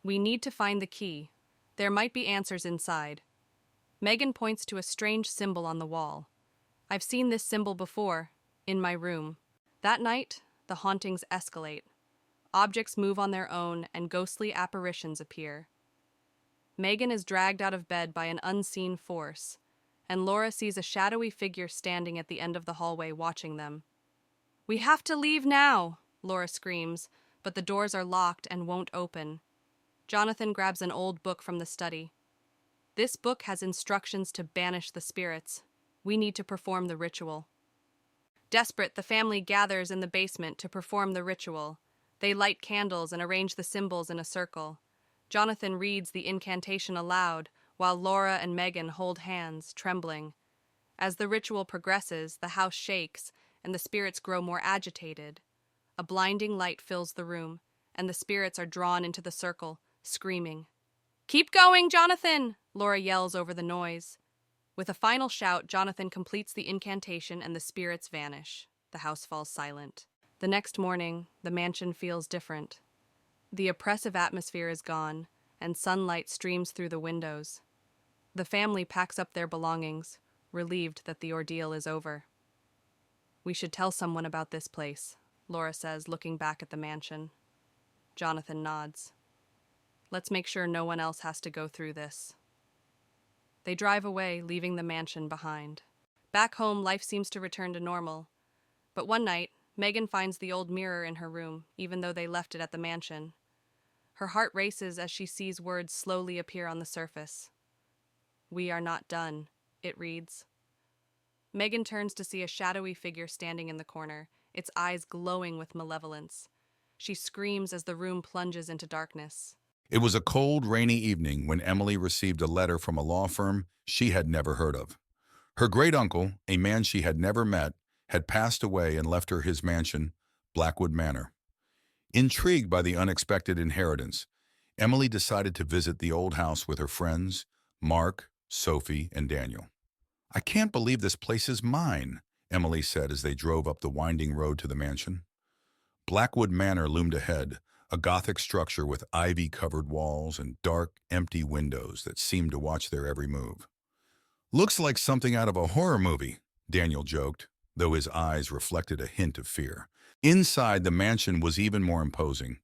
"We need to find the key. There might be answers inside." Megan points to a strange symbol on the wall. "I've seen this symbol before, in my room." That night, the hauntings escalate. Objects move on their own, and ghostly apparitions appear. Megan is dragged out of bed by an unseen force, and Laura sees a shadowy figure standing at the end of the hallway watching them. "We have to leave now," Laura screams, but the doors are locked and won't open. Jonathan grabs an old book from the study. "This book has instructions to banish the spirits. We need to perform the ritual." Desperate, the family gathers in the basement to perform the ritual. They light candles and arrange the symbols in a circle. Jonathan reads the incantation aloud, while Laura and Megan hold hands, trembling. As the ritual progresses, the house shakes, and the spirits grow more agitated. A blinding light fills the room, and the spirits are drawn into the circle, screaming. "Keep going, Jonathan!" Laura yells over the noise. With a final shout, Jonathan completes the incantation and the spirits vanish. The house falls silent. The next morning, the mansion feels different. The oppressive atmosphere is gone, and sunlight streams through the windows. The family packs up their belongings, relieved that the ordeal is over. "We should tell someone about this place," Laura says, looking back at the mansion. Jonathan nods. Let's make sure no one else has to go through this. They drive away, leaving the mansion behind. Back home, life seems to return to normal. But one night, Megan finds the old mirror in her room, even though they left it at the mansion. Her heart races as she sees words slowly appear on the surface. "We are not done," it reads. Megan turns to see a shadowy figure standing in the corner, its eyes glowing with malevolence. She screams as the room plunges into darkness. It was a cold, rainy evening when Emily received a letter from a law firm she had never heard of. Her great-uncle, a man she had never met, had passed away and left her his mansion, Blackwood Manor. Intrigued by the unexpected inheritance, Emily decided to visit the old house with her friends, Mark, Sophie, and Daniel. "I can't believe this place is mine," Emily said as they drove up the winding road to the mansion. Blackwood Manor loomed ahead, a Gothic structure with ivy-covered walls and dark, empty windows that seemed to watch their every move. "Looks like something out of a horror movie," Daniel joked, though his eyes reflected a hint of fear. Inside, the mansion was even more imposing.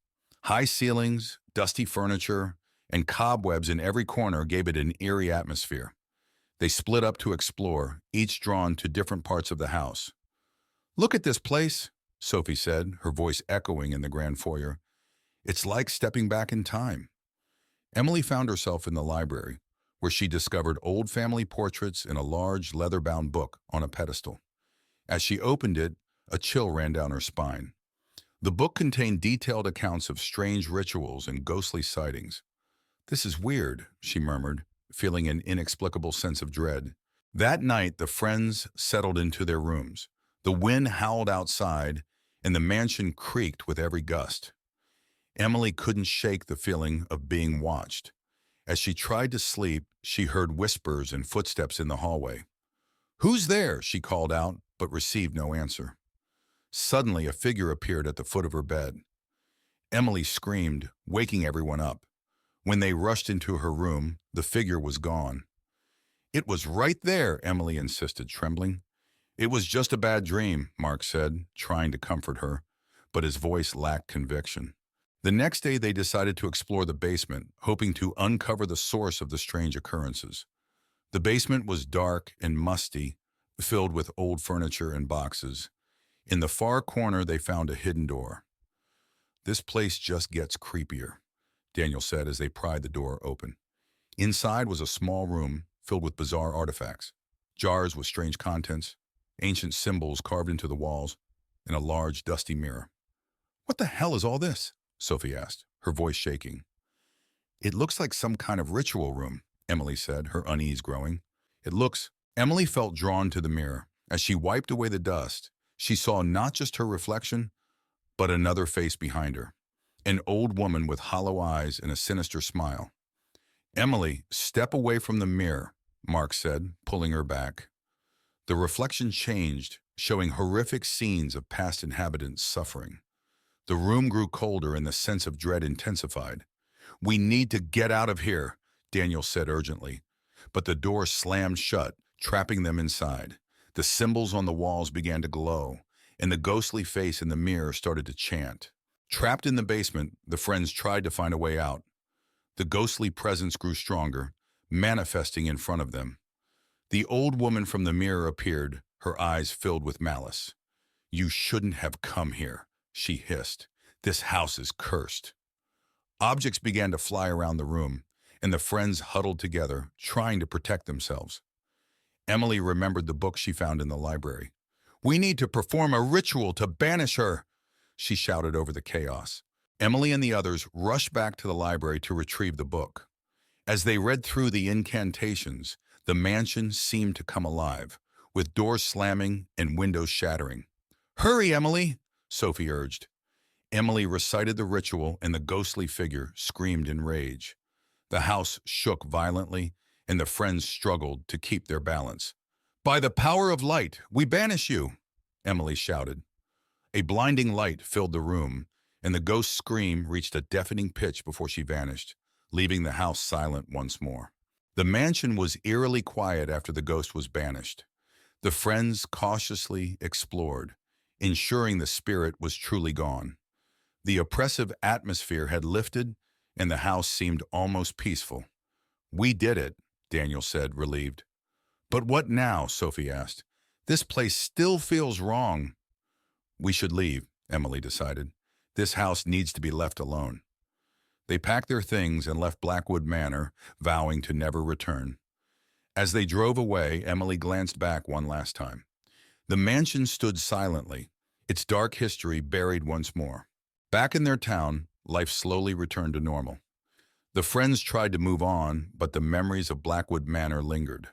High ceilings, dusty furniture, and cobwebs in every corner gave it an eerie atmosphere. They split up to explore, each drawn to different parts of the house. "Look at this place," Sophie said, her voice echoing in the grand foyer. "It's like stepping back in time." Emily found herself in the library, where she discovered old family portraits in a large leather-bound book on a pedestal. As she opened it, a chill ran down her spine. The book contained detailed accounts of strange rituals and ghostly sightings. "This is weird," she murmured, feeling an inexplicable sense of dread. That night, the friends settled into their rooms. The wind howled outside, and the mansion creaked with every gust. Emily couldn't shake the feeling of being watched. As she tried to sleep, she heard whispers and footsteps in the hallway. "Who's there?" she called out, but received no answer. Suddenly, a figure appeared at the foot of her bed. Emily screamed, waking everyone up. When they rushed into her room, the figure was gone. "It was right there," Emily insisted, trembling. "It was just a bad dream," Mark said, trying to comfort her, but his voice lacked conviction. The next day, they decided to explore the basement, hoping to uncover the source of the strange occurrences. The basement was dark and musty, filled with old furniture and boxes. In the far corner, they found a hidden door. "This place just gets creepier," Daniel said as they pried the door open. Inside was a small room filled with bizarre artifacts, jars with strange contents, ancient symbols carved into the walls, and a large, dusty mirror. "What the hell is all this?" Sophie asked, her voice shaking. "It looks like some kind of ritual room," Emily said, her unease growing. Emily felt drawn to the mirror. As she wiped away the dust, she saw not just her reflection, but another face behind her. An old woman with hollow eyes and a sinister smile. "Emily, step away from the mirror," Mark said, pulling her back. The reflection changed, showing horrific scenes of past inhabitants suffering. The room grew colder and the sense of dread intensified. "We need to get out of here," Daniel said urgently. But the door slammed shut, trapping them inside. The symbols on the walls began to glow, and the ghostly face in the mirror started to chant. Trapped in the basement, the friends tried to find a way out. The ghostly presence grew stronger, manifesting in front of them. The old woman from the mirror appeared, her eyes filled with malice. "You shouldn't have come here," she hissed. "This house is cursed." Objects began to fly around the room, and the friends huddled together, trying to protect themselves. Emily remembered the book she found in the library. "We need to perform a ritual to banish her," she shouted over the chaos. Emily and the others rushed back to the library to retrieve the book. As they read through the incantations, the mansion seemed to come alive, with doors slamming and windows shattering. "Hurry, Emily," Sophie urged. Emily recited the ritual, and the ghostly figure screamed in rage. The house shook violently, and the friends struggled to keep their balance. "By the power of light, we banish you," Emily shouted. A blinding light filled the room, and the ghost's scream reached a deafening pitch before she vanished, leaving the house silent once more. The mansion was eerily quiet after the ghost was banished. The friends cautiously explored, ensuring the spirit was truly gone. The oppressive atmosphere had lifted, and the house seemed almost peaceful. "We did it," Daniel said, relieved. "But what now?" Sophie asked. "This place still feels wrong." "We should leave," Emily decided. "This house needs to be left alone." They packed their things and left Blackwood Manor, vowing to never return. As they drove away, Emily glanced back one last time. The mansion stood silently, its dark history buried once more. Back in their town, life slowly returned to normal. The friends tried to move on, but the memories of Blackwood Manor lingered.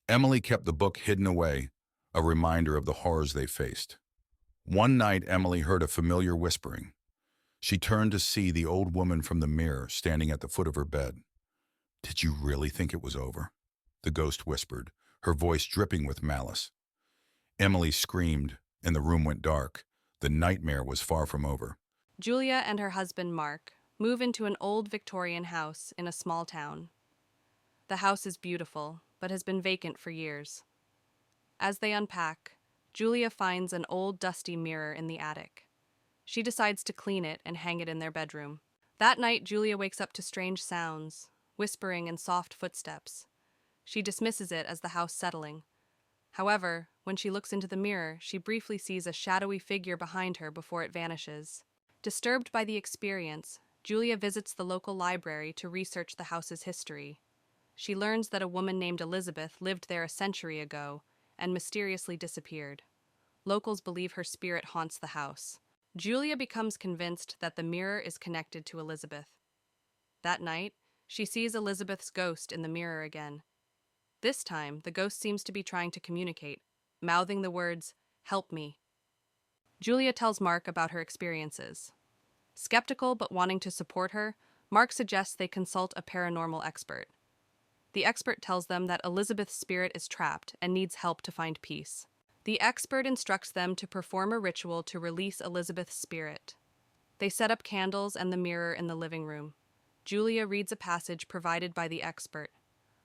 Emily kept the book hidden away, a reminder of the horrors they faced. One night, Emily heard a familiar whispering. She turned to see the old woman from the mirror standing at the foot of her bed. "Did you really think it was over?" the ghost whispered, her voice dripping with malice. Emily screamed, and the room went dark. The nightmare was far from over. Julia and her husband, Mark, move into an old Victorian house in a small town. The house is beautiful, but has been vacant for years. As they unpack, Julia finds an old dusty mirror in the attic. She decides to clean it and hang it in their bedroom. That night, Julia wakes up to strange sounds, whispering and soft footsteps. She dismisses it as the house settling. However, when she looks into the mirror, she briefly sees a shadowy figure behind her before it vanishes. Disturbed by the experience, Julia visits the local library to research the house's history. She learns that a woman named Elizabeth lived there a century ago and mysteriously disappeared. Locals believe her spirit haunts the house. Julia becomes convinced that the mirror is connected to Elizabeth. That night, she sees Elizabeth's ghost in the mirror again. This time, the ghost seems to be trying to communicate, mouthing the words, "Help me." Julia tells Mark about her experiences. Skeptical but wanting to support her, Mark suggests they consult a paranormal expert. The expert tells them that Elizabeth's spirit is trapped and needs help to find peace. The expert instructs them to perform a ritual to release Elizabeth's spirit. They set up candles and the mirror in the living room. Julia reads a passage provided by the expert.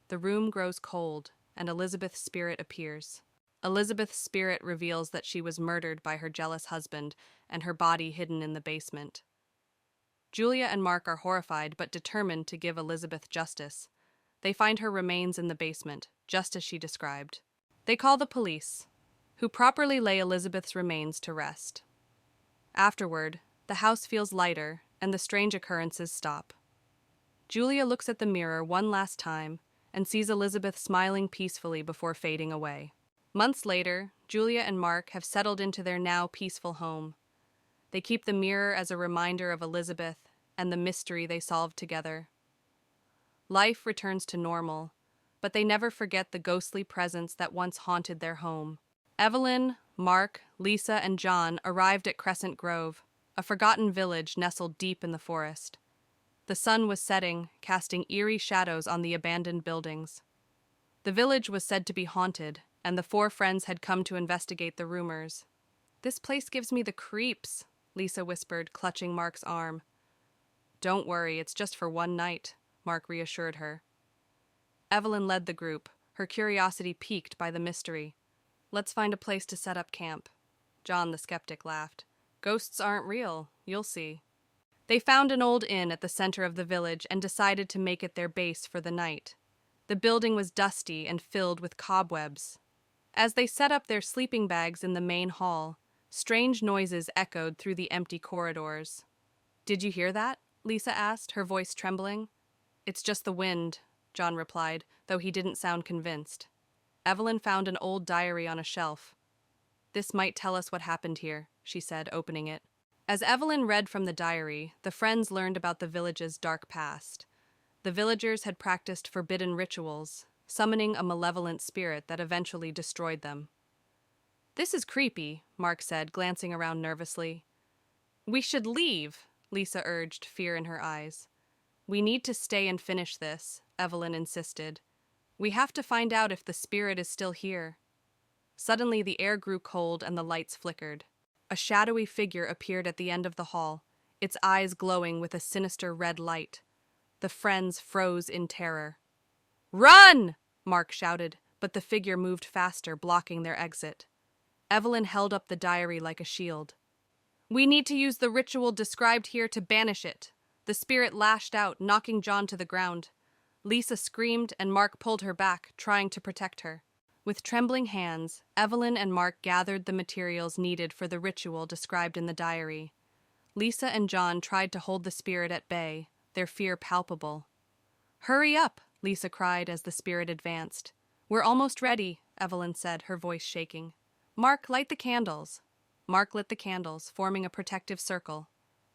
The room grows cold, and Elizabeth's spirit appears. Elizabeth's spirit reveals that she was murdered by her jealous husband and her body hidden in the basement. Julia and Mark are horrified but determined to give Elizabeth justice. They find her remains in the basement, just as she described. They call the police, who properly lay Elizabeth's remains to rest. Afterward, the house feels lighter and the strange occurrences stop. Julia looks at the mirror one last time and sees Elizabeth smiling peacefully before fading away. Months later, Julia and Mark have settled into their now peaceful home. They keep the mirror as a reminder of Elizabeth and the mystery they solved together. Life returns to normal, but they never forget the ghostly presence that once haunted their home. Evelyn, Mark, Lisa, and John arrived at Crescent Grove, a forgotten village nestled deep in the forest. The sun was setting, casting eerie shadows on the abandoned buildings. The village was said to be haunted, and the four friends had come to investigate the rumors. "This place gives me the creeps," Lisa whispered, clutching Mark's arm. "Don't worry, it's just for one night," Mark reassured her. Evelyn led the group, her curiosity piqued by the mystery. "Let's find a place to set up camp." John the skeptic laughed. "Ghosts aren't real, you'll see." They found an old inn at the center of the village and decided to make it their base for the night. The building was dusty and filled with cobwebs. As they set up their sleeping bags in the main hall, strange noises echoed through the empty corridors. "Did you hear that?" Lisa asked, her voice trembling. "It's just the wind," John replied, though he didn't sound convinced. Evelyn found an old diary on a shelf. "This might tell us what happened here," she said, opening it. As Evelyn read from the diary, the friends learned about the village's dark past. The villagers had practiced forbidden rituals, summoning a malevolent spirit that eventually destroyed them. "This is creepy," Mark said, glancing around nervously. "We should leave," Lisa urged, fear in her eyes. "We need to stay and finish this," Evelyn insisted. "We have to find out if the spirit is still here." Suddenly the air grew cold and the lights flickered. A shadowy figure appeared at the end of the hall, its eyes glowing with a sinister red light. The friends froze in terror. "Run!" Mark shouted, but the figure moved faster, blocking their exit. Evelyn held up the diary like a shield. We need to use the ritual described here to banish it. The spirit lashed out, knocking John to the ground. Lisa screamed and Mark pulled her back, trying to protect her. With trembling hands, Evelyn and Mark gathered the materials needed for the ritual described in the diary. Lisa and John tried to hold the spirit at bay, their fear palpable. Hurry up, Lisa cried as the spirit advanced. We're almost ready, Evelyn said, her voice shaking. Mark, light the candles. Mark lit the candles, forming a protective circle.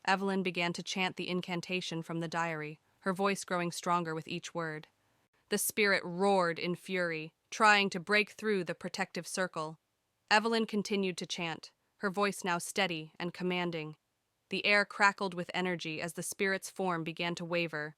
Evelyn began to chant the incantation from the diary, her voice growing stronger with each word. The spirit roared in fury, trying to break through the protective circle. Evelyn continued to chant, her voice now steady and commanding. The air crackled with energy as the spirit's form began to waver.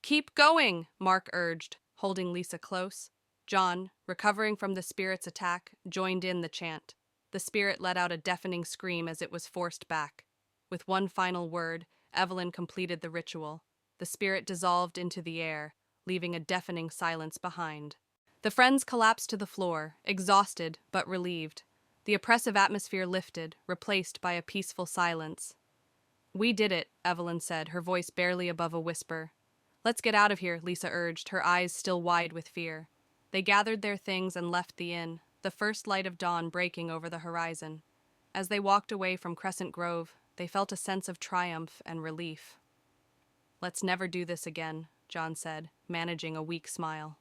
Keep going, Mark urged, holding Lisa close. John, recovering from the spirit's attack, joined in the chant. The spirit let out a deafening scream as it was forced back. With one final word, Evelyn completed the ritual. The spirit dissolved into the air, leaving a deafening silence behind. The friends collapsed to the floor, exhausted but relieved. The oppressive atmosphere lifted, replaced by a peaceful silence. We did it, Evelyn said, her voice barely above a whisper. Let's get out of here, Lisa urged, her eyes still wide with fear. They gathered their things and left the inn, the first light of dawn breaking over the horizon. As they walked away from Crescent Grove, they felt a sense of triumph and relief. Let's never do this again, John said, managing a weak smile.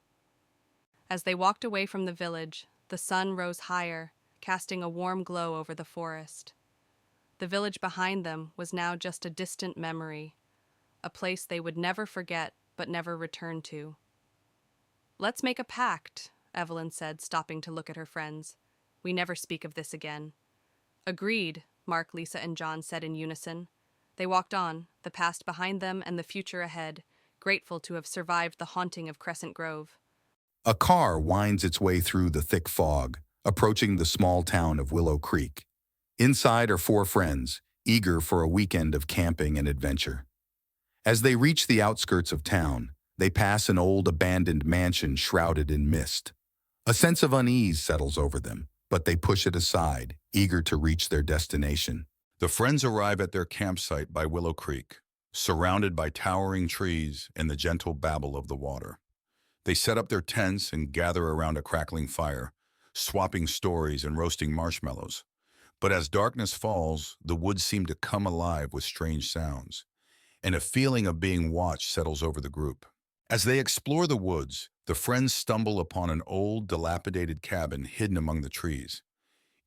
As they walked away from the village, the sun rose higher, casting a warm glow over the forest. The village behind them was now just a distant memory, a place they would never forget but never return to. Let's make a pact, Evelyn said, stopping to look at her friends. We never speak of this again. Agreed, Mark, Lisa, and John said in unison. They walked on, the past behind them and the future ahead, grateful to have survived the haunting of Crescent Grove. A car winds its way through the thick fog, approaching the small town of Willow Creek. Inside are four friends, eager for a weekend of camping and adventure. As they reach the outskirts of town, they pass an old abandoned mansion shrouded in mist. A sense of unease settles over them, but they push it aside, eager to reach their destination. The friends arrive at their campsite by Willow Creek, surrounded by towering trees and the gentle babble of the water. They set up their tents and gather around a crackling fire, swapping stories and roasting marshmallows. But as darkness falls, the woods seem to come alive with strange sounds, and a feeling of being watched settles over the group. As they explore the woods, the friends stumble upon an old, dilapidated cabin hidden among the trees.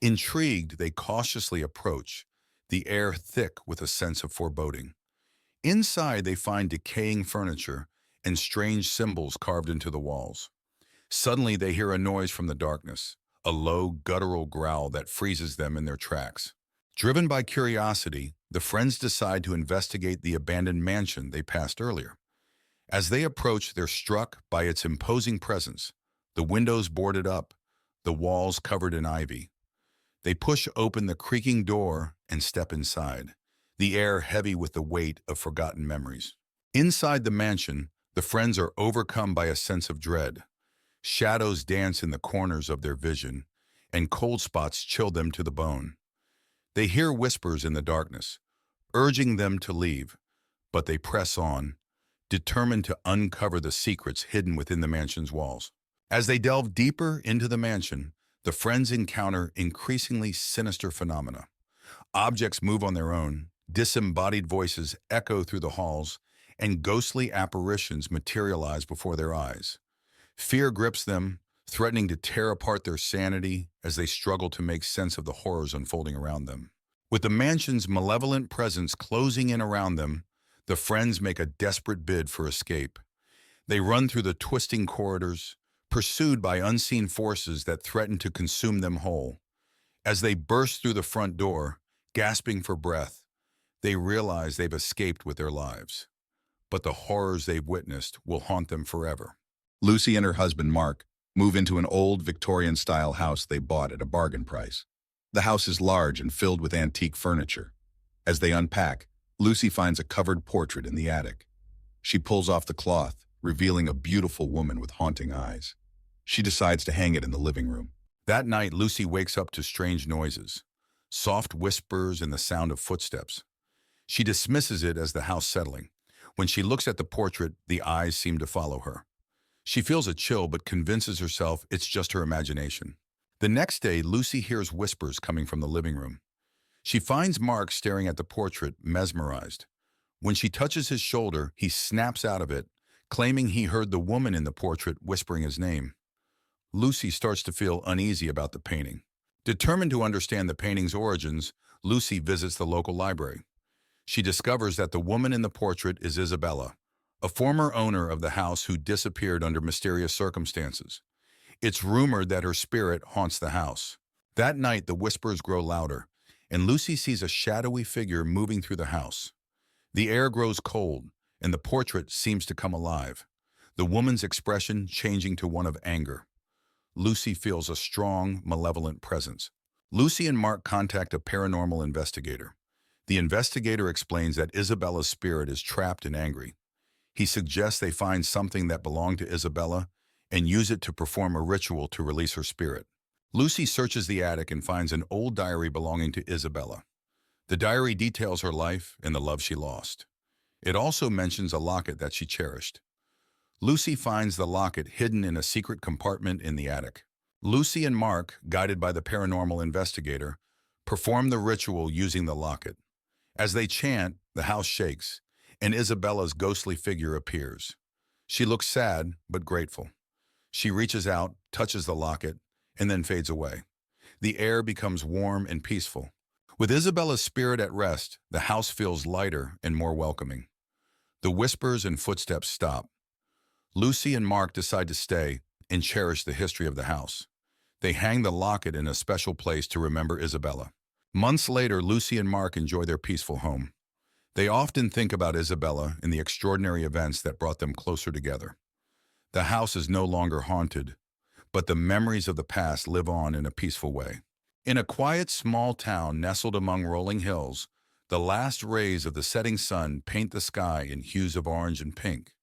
Intrigued, they cautiously approach, the air thick with a sense of foreboding. Inside, they find decaying furniture and strange symbols carved into the walls. Suddenly, they hear a noise from the darkness, a low, guttural growl that freezes them in their tracks. Driven by curiosity, the friends decide to investigate the abandoned mansion they passed earlier. As they approach, they're struck by its imposing presence, the windows boarded up, the walls covered in ivy. They push open the creaking door and step inside, the air heavy with the weight of forgotten memories. Inside the mansion, the friends are overcome by a sense of dread. Shadows dance in the corners of their vision, and cold spots chill them to the bone. They hear whispers in the darkness, urging them to leave, but they press on, determined to uncover the secrets hidden within the mansion's walls. As they delve deeper into the mansion, the friends encounter increasingly sinister phenomena. Objects move on their own, disembodied voices echo through the halls, and ghostly apparitions materialize before their eyes. Fear grips them, threatening to tear apart their sanity as they struggle to make sense of the horrors unfolding around them. With the mansion's malevolent presence closing in around them, the friends make a desperate bid for escape. They run through the twisting corridors, pursued by unseen forces that threaten to consume them whole. As they burst through the front door, gasping for breath, they realize they've escaped with their lives. But the horrors they've witnessed will haunt them forever. Lucy and her husband, Mark, move into an old Victorian-style house they bought at a bargain price. The house is large and filled with antique furniture. As they unpack, Lucy finds a covered portrait in the attic. She pulls off the cloth, revealing a beautiful woman with haunting eyes. She decides to hang it in the living room. That night, Lucy wakes up to strange noises, soft whispers and the sound of footsteps. She dismisses it as the house settling. When she looks at the portrait, the eyes seem to follow her. She feels a chill but convinces herself it's just her imagination. The next day, Lucy hears whispers coming from the living room. She finds Mark staring at the portrait, mesmerized. When she touches his shoulder, he snaps out of it, claiming he heard the woman in the portrait whispering his name. Lucy starts to feel uneasy about the painting. Determined to understand the painting's origins, Lucy visits the local library. She discovers that the woman in the portrait is Isabella, a former owner of the house who disappeared under mysterious circumstances. It's rumored that her spirit haunts the house. That night, the whispers grow louder, and Lucy sees a shadowy figure moving through the house. The air grows cold, and the portrait seems to come alive, the woman's expression changing to one of anger. Lucy feels a strong, malevolent presence. Lucy and Mark contact a paranormal investigator. The investigator explains that Isabella's spirit is trapped and angry. He suggests they find something that belonged to Isabella and use it to perform a ritual to release her spirit. Lucy searches the attic and finds an old diary belonging to Isabella. The diary details her life and the love she lost. It also mentions a locket that she cherished. Lucy finds the locket hidden in a secret compartment in the attic. Lucy and Mark, guided by the paranormal investigator, perform the ritual using the locket. As they chant, the house shakes, and Isabella's ghostly figure appears. She looks sad, but grateful. She reaches out, touches the locket, and then fades away. The air becomes warm and peaceful. With Isabella's spirit at rest, the house feels lighter and more welcoming. The whispers and footsteps stop. Lucy and Mark decide to stay and cherish the history of the house. They hang the locket in a special place to remember Isabella. Months later, Lucy and Mark enjoy their peaceful home. They often think about Isabella and the extraordinary events that brought them closer together. The house is no longer haunted, but the memories of the past live on in a peaceful way. In a quiet, small town nestled among rolling hills, the last rays of the setting sun paint the sky in hues of orange and pink.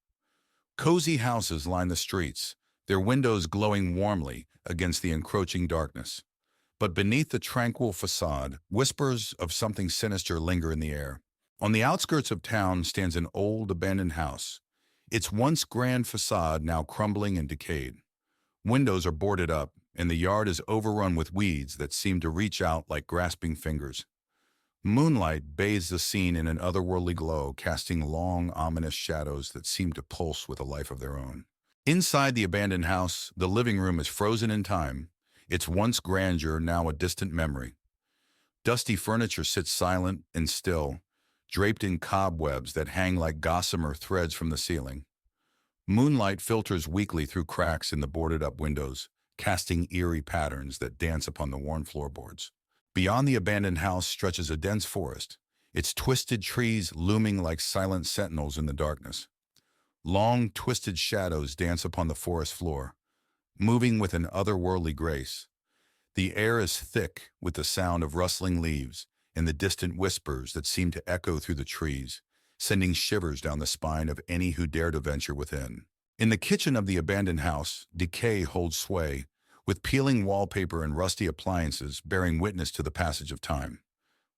Cozy houses line the streets, their windows glowing warmly against the encroaching darkness. But beneath the tranquil facade, whispers of something sinister linger in the air. On the outskirts of town stands an old, abandoned house, its once grand facade now crumbling and decayed. Windows are boarded up, and the yard is overrun with weeds that seem to reach out like grasping fingers. Moonlight bathes the scene in an otherworldly glow, casting long, ominous shadows that seem to pulse with a life of their own. Inside the abandoned house, the living room is frozen in time, its once grandeur now a distant memory. Dusty furniture sits silent and still, draped in cobwebs that hang like gossamer threads from the ceiling. Moonlight filters weakly through cracks in the boarded-up windows, casting eerie patterns that dance upon the worn floorboards. Beyond the abandoned house stretches a dense forest, its twisted trees looming like silent sentinels in the darkness. Long, twisted shadows dance upon the forest floor, moving with an otherworldly grace. The air is thick with the sound of rustling leaves and the distant whispers that seem to echo through the trees, sending shivers down the spine of any who dare to venture within. In the kitchen of the abandoned house, decay holds sway, with peeling wallpaper and rusty appliances bearing witness to the passage of time.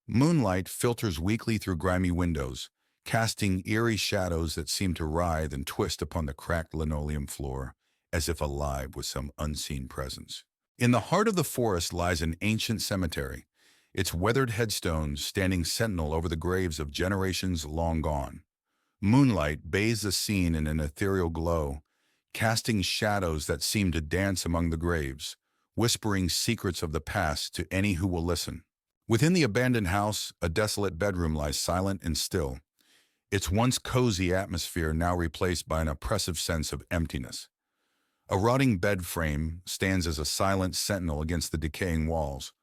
Moonlight filters weakly through grimy windows, casting eerie shadows that seem to writhe and twist upon the cracked linoleum floor, as if alive with some unseen presence. In the heart of the forest lies an ancient cemetery, its weathered headstones standing sentinel over the graves of generations long gone. Moonlight bathes the scene in an ethereal glow, casting shadows that seem to dance among the graves, whispering secrets of the past to any who will listen. Within the abandoned house, a desolate bedroom lies silent and still, its once cozy atmosphere now replaced by an oppressive sense of emptiness. A rotting bed frame stands as a silent sentinel against the decaying walls,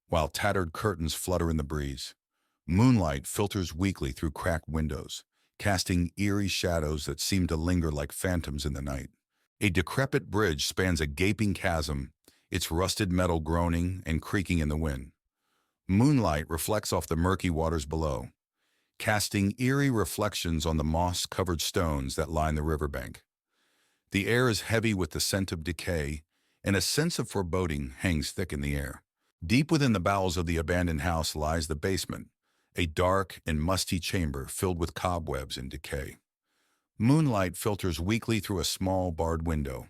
while tattered curtains flutter in the breeze. Moonlight filters weakly through cracked windows, casting eerie shadows that seem to linger like phantoms in the night. A decrepit bridge spans a gaping chasm, its rusted metal groaning and creaking in the wind. Moonlight reflects off the murky waters below, casting eerie reflections on the moss-covered stones that line the riverbank. The air is heavy with the scent of decay, and a sense of foreboding hangs thick in the air. Deep within the bowels of the abandoned house lies the basement, a dark and musty chamber filled with cobwebs and decay. Moonlight filters weakly through a small barred window,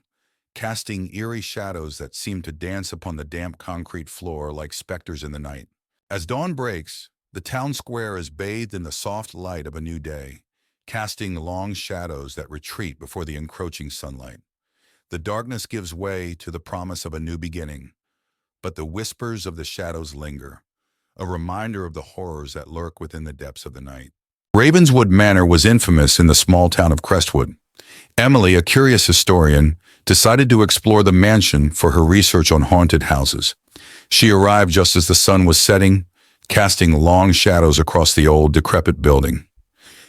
casting eerie shadows that seem to dance upon the damp concrete floor like specters in the night. As dawn breaks, the town square is bathed in the soft light of a new day, casting long shadows that retreat before the encroaching sunlight. The darkness gives way to the promise of a new beginning, but the whispers of the shadows linger, a reminder of the horrors that lurk within the depths of the night. Ravenswood Manor was infamous in the small town of Crestwood. Emily, a curious historian, decided to explore the mansion for her research on haunted houses. She arrived just as the sun was setting, casting long shadows across the old, decrepit building.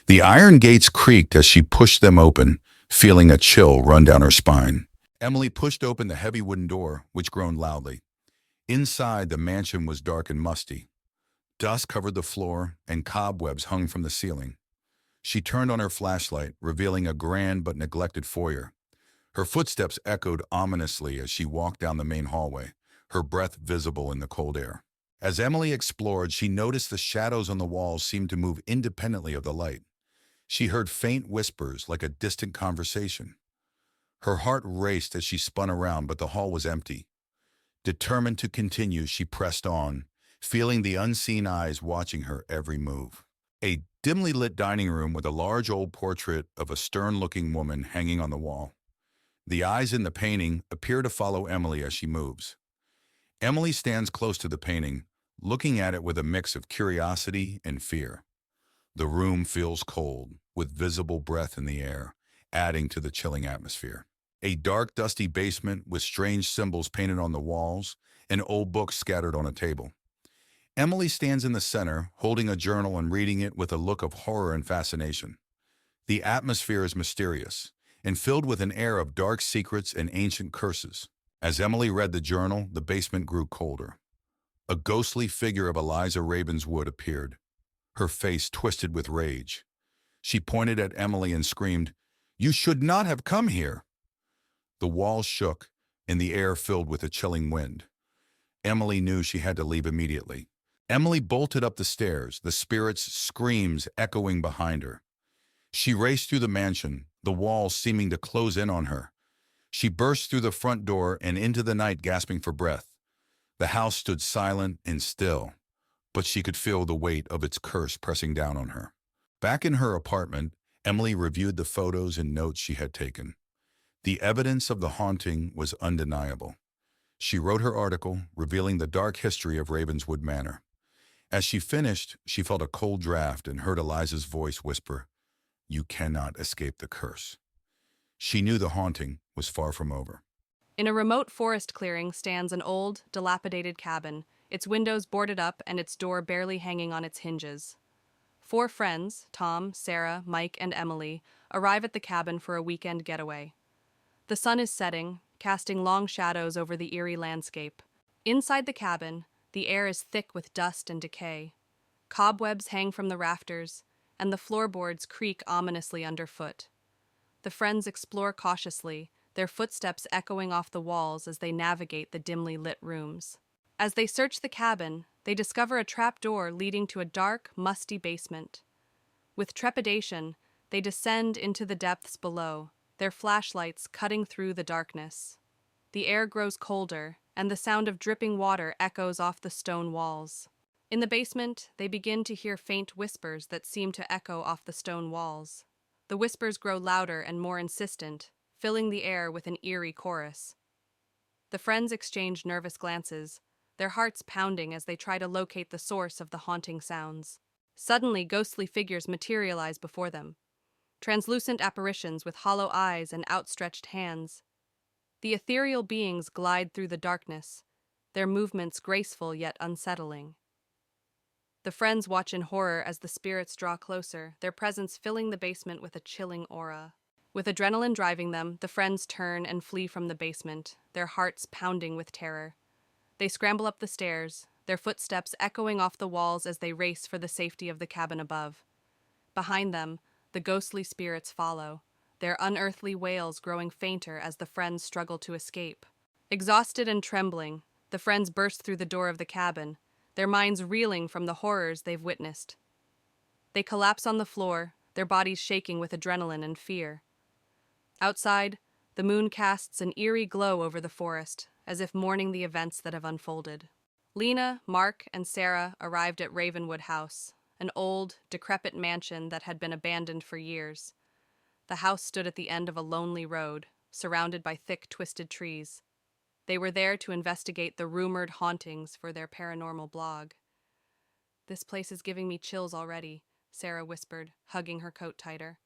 The iron gates creaked as she pushed them open, feeling a chill run down her spine. Emily pushed open the heavy wooden door, which groaned loudly. Inside, the mansion was dark and musty. Dust covered the floor, and cobwebs hung from the ceiling. She turned on her flashlight, revealing a grand but neglected foyer. Her footsteps echoed ominously as she walked down the main hallway, her breath visible in the cold air. As Emily explored, she noticed the shadows on the walls seemed to move independently of the light. She heard faint whispers like a distant conversation. Her heart raced as she spun around, but the hall was empty. Determined to continue, she pressed on, feeling the unseen eyes watching her every move. A dimly lit dining room with a large old portrait of a stern-looking woman hanging on the wall. The eyes in the painting appear to follow Emily as she moves. Emily stands close to the painting, looking at it with a mix of curiosity and fear. The room feels cold, with visible breath in the air, adding to the chilling atmosphere. A dark, dusty basement with strange symbols painted on the walls and old books scattered on a table. Emily stands in the center, holding a journal and reading it with a look of horror and fascination. The atmosphere is mysterious and filled with an air of dark secrets and ancient curses. As Emily read the journal, the basement grew colder. A ghostly figure of Eliza Ravenswood appeared, her face twisted with rage. She pointed at Emily and screamed, "You should not have come here!" The walls shook, and the air filled with a chilling wind. Emily knew she had to leave immediately. Emily bolted up the stairs, the spirit's screams echoing behind her. She raced through the mansion, the walls seeming to close in on her. She burst through the front door and into the night, gasping for breath. The house stood silent and still, but she could feel the weight of its curse pressing down on her. Back in her apartment, Emily reviewed the photos and notes she had taken. The evidence of the haunting was undeniable. She wrote her article, revealing the dark history of Ravenswood Manor. As she finished, she felt a cold draft and heard Eliza's voice whisper, "You cannot escape the curse." She knew the haunting was far from over. In a remote forest clearing stands an old, dilapidated cabin, its windows boarded up and its door barely hanging on its hinges. 4 friends, Tom, Sarah, Mike, and Emily, arrive at the cabin for a weekend getaway. The sun is setting, casting long shadows over the eerie landscape. Inside the cabin, the air is thick with dust and decay. Cobwebs hang from the rafters, and the floorboards creak ominously underfoot. The friends explore cautiously, their footsteps echoing off the walls as they navigate the dimly lit rooms. As they search the cabin, they discover a trapdoor leading to a dark, musty basement. With trepidation, they descend into the depths below, their flashlights cutting through the darkness. The air grows colder, and the sound of dripping water echoes off the stone walls. In the basement, they begin to hear faint whispers that seem to echo off the stone walls. The whispers grow louder and more insistent, filling the air with an eerie chorus. The friends exchange nervous glances, their hearts pounding as they try to locate the source of the haunting sounds. Suddenly, ghostly figures materialize before them, translucent apparitions with hollow eyes and outstretched hands. The ethereal beings glide through the darkness, their movements graceful yet unsettling. The friends watch in horror as the spirits draw closer, their presence filling the basement with a chilling aura. With adrenaline driving them, the friends turn and flee from the basement, their hearts pounding with terror. They scramble up the stairs, their footsteps echoing off the walls as they race for the safety of the cabin above. Behind them, the ghostly spirits follow, their unearthly wails growing fainter as the friends struggle to escape. Exhausted and trembling, the friends burst through the door of the cabin, their minds reeling from the horrors they've witnessed. They collapse on the floor, their bodies shaking with adrenaline and fear. Outside, the moon casts an eerie glow over the forest, as if mourning the events that have unfolded. Lena, Mark, and Sarah arrived at Ravenwood House, an old, decrepit mansion that had been abandoned for years. The house stood at the end of a lonely road, surrounded by thick, twisted trees. They were there to investigate the rumored hauntings for their paranormal blog. "This place is giving me chills already," Sarah whispered, hugging her coat tighter.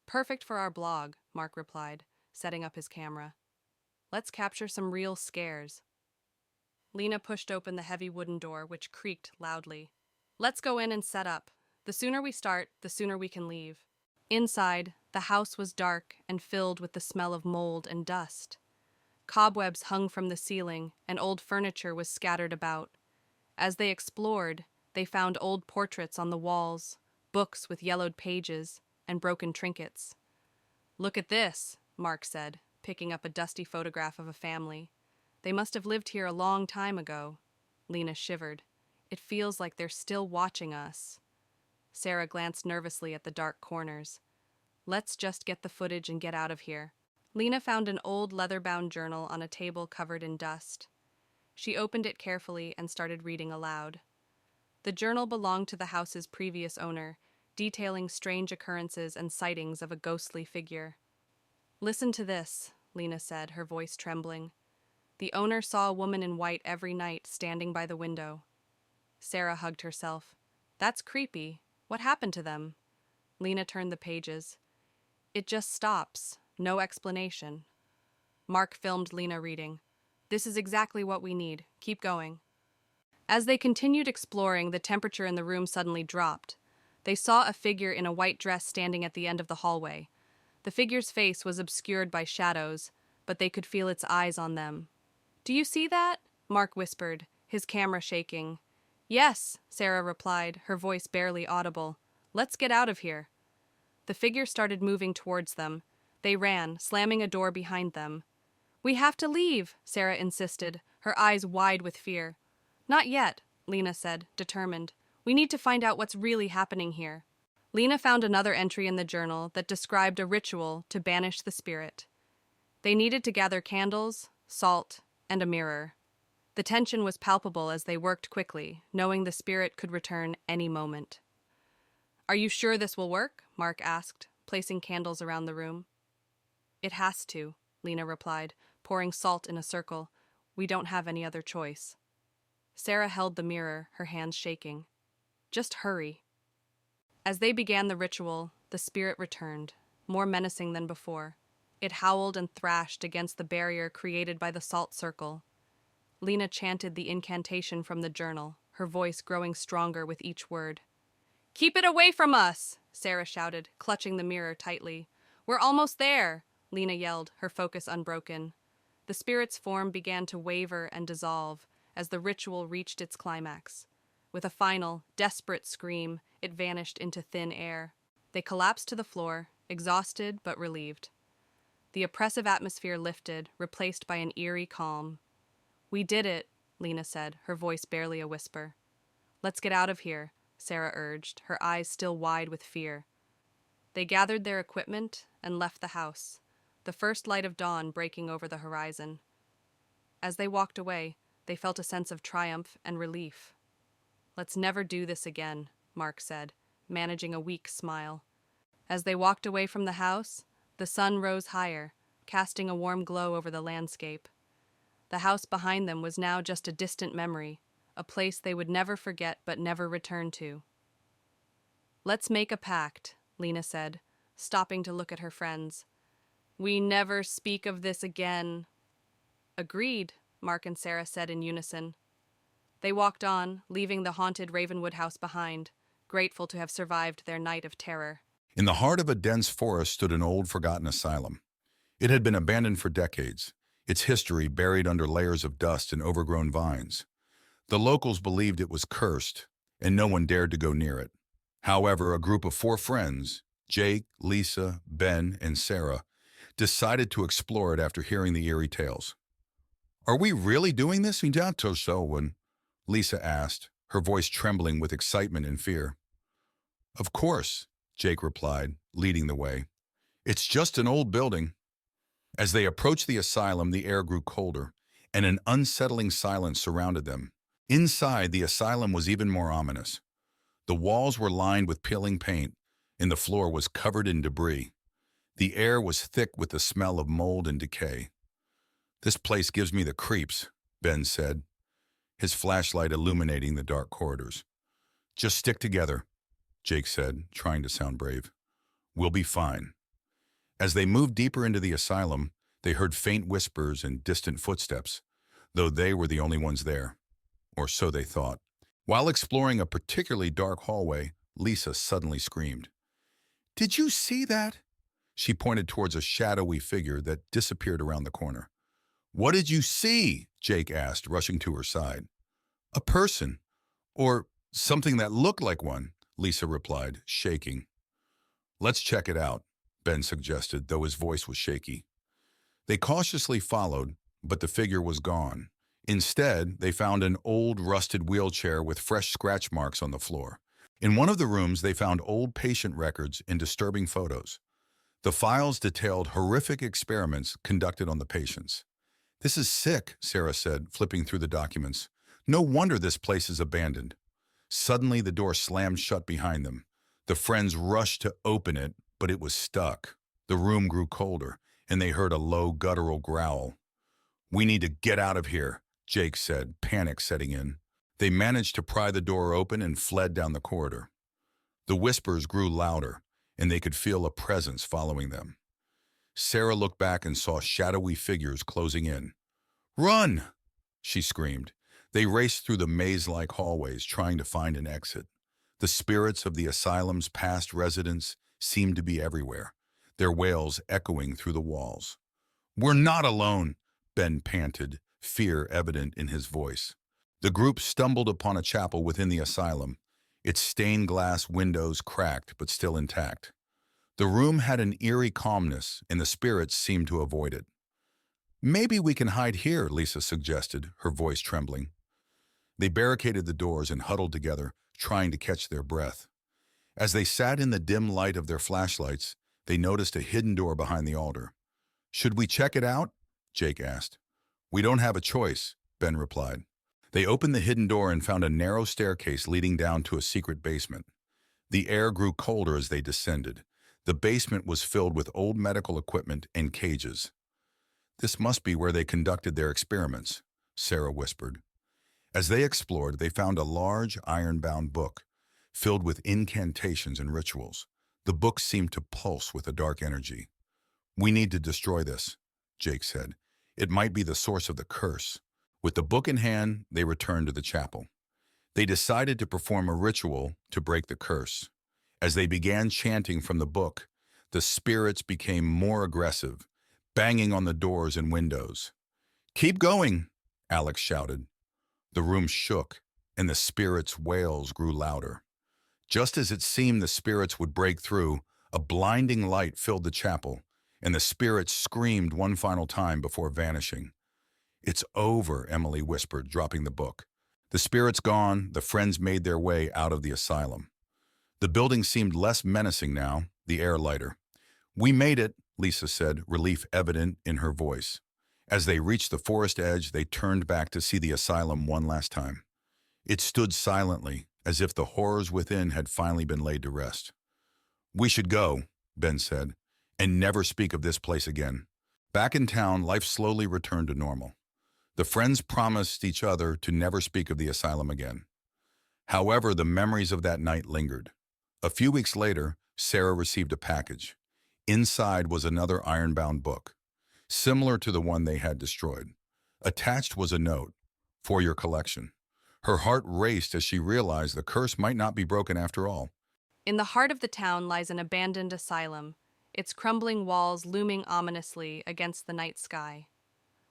"Perfect for our blog," Mark replied, setting up his camera. "Let's capture some real scares." Lena pushed open the heavy wooden door, which creaked loudly. "Let's go in and set up. The sooner we start, the sooner we can leave." Inside, the house was dark and filled with the smell of mold and dust. Cobwebs hung from the ceiling, and old furniture was scattered about. As they explored, they found old portraits on the walls, books with yellowed pages, and broken trinkets. "Look at this," Mark said, picking up a dusty photograph of a family. "They must have lived here a long time ago." Lena shivered. "It feels like they're still watching us." Sarah glanced nervously at the dark corners. "Let's just get the footage and get out of here." Lena found an old leather-bound journal on a table covered in dust. She opened it carefully and started reading aloud. The journal belonged to the house's previous owner, detailing strange occurrences and sightings of a ghostly figure. "Listen to this," Lena said, her voice trembling. "The owner saw a woman in white every night standing by the window." Sarah hugged herself. "That's creepy. What happened to them?" Lena turned the pages. "It just stops. No explanation." Mark filmed Lena reading. "This is exactly what we need. Keep going." As they continued exploring, the temperature in the room suddenly dropped. They saw a figure in a white dress standing at the end of the hallway. The figure's face was obscured by shadows, but they could feel its eyes on them. "Do you see that?" Mark whispered, his camera shaking. "Yes," Sarah replied, her voice barely audible. "Let's get out of here." The figure started moving towards them. They ran, slamming a door behind them. "We have to leave," Sarah insisted, her eyes wide with fear. "Not yet," Lena said, determined. "We need to find out what's really happening here." Lena found another entry in the journal that described a ritual to banish the spirit. They needed to gather candles, salt, and a mirror. The tension was palpable as they worked quickly, knowing the spirit could return any moment. "Are you sure this will work?" Mark asked, placing candles around the room. "It has to," Lena replied, pouring salt in a circle. "We don't have any other choice." Sarah held the mirror, her hands shaking. "Just hurry." As they began the ritual, the spirit returned, more menacing than before. It howled and thrashed against the barrier created by the salt circle. Lena chanted the incantation from the journal, her voice growing stronger with each word. "Keep it away from us!" Sarah shouted, clutching the mirror tightly. "We're almost there!" Lena yelled, her focus unbroken. The spirit's form began to waver and dissolve as the ritual reached its climax. With a final, desperate scream, it vanished into thin air. They collapsed to the floor, exhausted but relieved. The oppressive atmosphere lifted, replaced by an eerie calm. "We did it," Lena said, her voice barely a whisper. "Let's get out of here," Sarah urged, her eyes still wide with fear. They gathered their equipment and left the house, the first light of dawn breaking over the horizon. As they walked away, they felt a sense of triumph and relief. "Let's never do this again," Mark said, managing a weak smile. As they walked away from the house, the sun rose higher, casting a warm glow over the landscape. The house behind them was now just a distant memory, a place they would never forget but never return to. "Let's make a pact," Lena said, stopping to look at her friends. "We never speak of this again." "Agreed," Mark and Sarah said in unison. They walked on, leaving the haunted Ravenwood house behind, grateful to have survived their night of terror. In the heart of a dense forest stood an old, forgotten asylum. It had been abandoned for decades, its history buried under layers of dust and overgrown vines. The locals believed it was cursed, and no one dared to go near it. However, a group of 4 friends, Jake, Lisa, Ben, and Sarah, decided to explore it after hearing the eerie tales. Are we really doing this? When Lisa asked, her voice trembling with excitement and fear. Of course, Jake replied, leading the way. It's just an old building. As they approached the asylum, the air grew colder, and an unsettling silence surrounded them. Inside, the asylum was even more ominous. The walls were lined with peeling paint, and the floor was covered in debris. The air was thick with the smell of mold and decay. This place gives me the creeps, Ben said, his flashlight illuminating the dark corridors. Just stick together, Jake said, trying to sound brave. We'll be fine. As they moved deeper into the asylum, they heard faint whispers and distant footsteps, though they were the only ones there. Or so they thought. While exploring a particularly dark hallway, Lisa suddenly screamed. Did you see that? She pointed towards a shadowy figure that disappeared around the corner. What did you see? Jake asked, rushing to her side. A person, or something that looked like one, Lisa replied, shaking. Let's check it out, Ben suggested, though his voice was shaky. They cautiously followed, but the figure was gone. Instead, they found an old, rusted wheelchair with fresh scratch marks on the floor. In one of the rooms, they found old patient records and disturbing photos. The files detailed horrific experiments conducted on the patients. This is sick, Sarah said, flipping through the documents. No wonder this place is abandoned. Suddenly, the door slammed shut behind them. The friends rushed to open it, but it was stuck. The room grew colder, and they heard a low, guttural growl. We need to get out of here, Jake said, panic setting in. They managed to pry the door open and fled down the corridor. The whispers grew louder, and they could feel a presence following them. Sarah looked back and saw shadowy figures closing in. Run! She screamed. They raced through the maze-like hallways, trying to find an exit. The spirits of the asylum's past residents seemed to be everywhere, their wails echoing through the walls. We're not alone, Ben panted, fear evident in his voice. The group stumbled upon a chapel within the asylum, its stained glass windows cracked but still intact. The room had an eerie calmness, and the spirits seemed to avoid it. Maybe we can hide here, Lisa suggested, her voice trembling. They barricaded the doors and huddled together, trying to catch their breath. As they sat in the dim light of their flashlights, they noticed a hidden door behind the altar. Should we check it out? Jake asked. We don't have a choice, Ben replied. They opened the hidden door and found a narrow staircase leading down to a secret basement. The air grew colder as they descended. The basement was filled with old medical equipment and cages. This must be where they conducted their experiments, Sarah whispered. As they explored, they found a large, iron-bound book, filled with incantations and rituals. The book seemed to pulse with a dark energy. We need to destroy this, Jake said. It might be the source of the curse. With the book in hand, they returned to the chapel. They decided to perform a ritual to break the curse. As they began chanting from the book, the spirits became more aggressive, banging on the doors and windows. Keep going, Alex shouted. The room shook, and the spirits' wails grew louder. Just as it seemed the spirits would break through, a blinding light filled the chapel, and the spirits screamed one final time before vanishing. It's over, Emily whispered, dropping the book. The spirits gone, the friends made their way out of the asylum. The building seemed less menacing now, the air lighter. We made it, Lisa said, relief evident in her voice. As they reached the forest edge, they turned back to see the asylum one last time. It stood silently, as if the horrors within had finally been laid to rest. We should go, Ben said, and never speak of this place again. Back in town, life slowly returned to normal. The friends promised each other to never speak of the asylum again. However, the memories of that night lingered. A few weeks later, Sarah received a package. Inside was another iron-bound book, similar to the one they had destroyed. Attached was a note, for your collection. Her heart raced as she realized the curse might not be broken after all. In the heart of the town lies an abandoned asylum, its crumbling walls looming ominously against the night sky.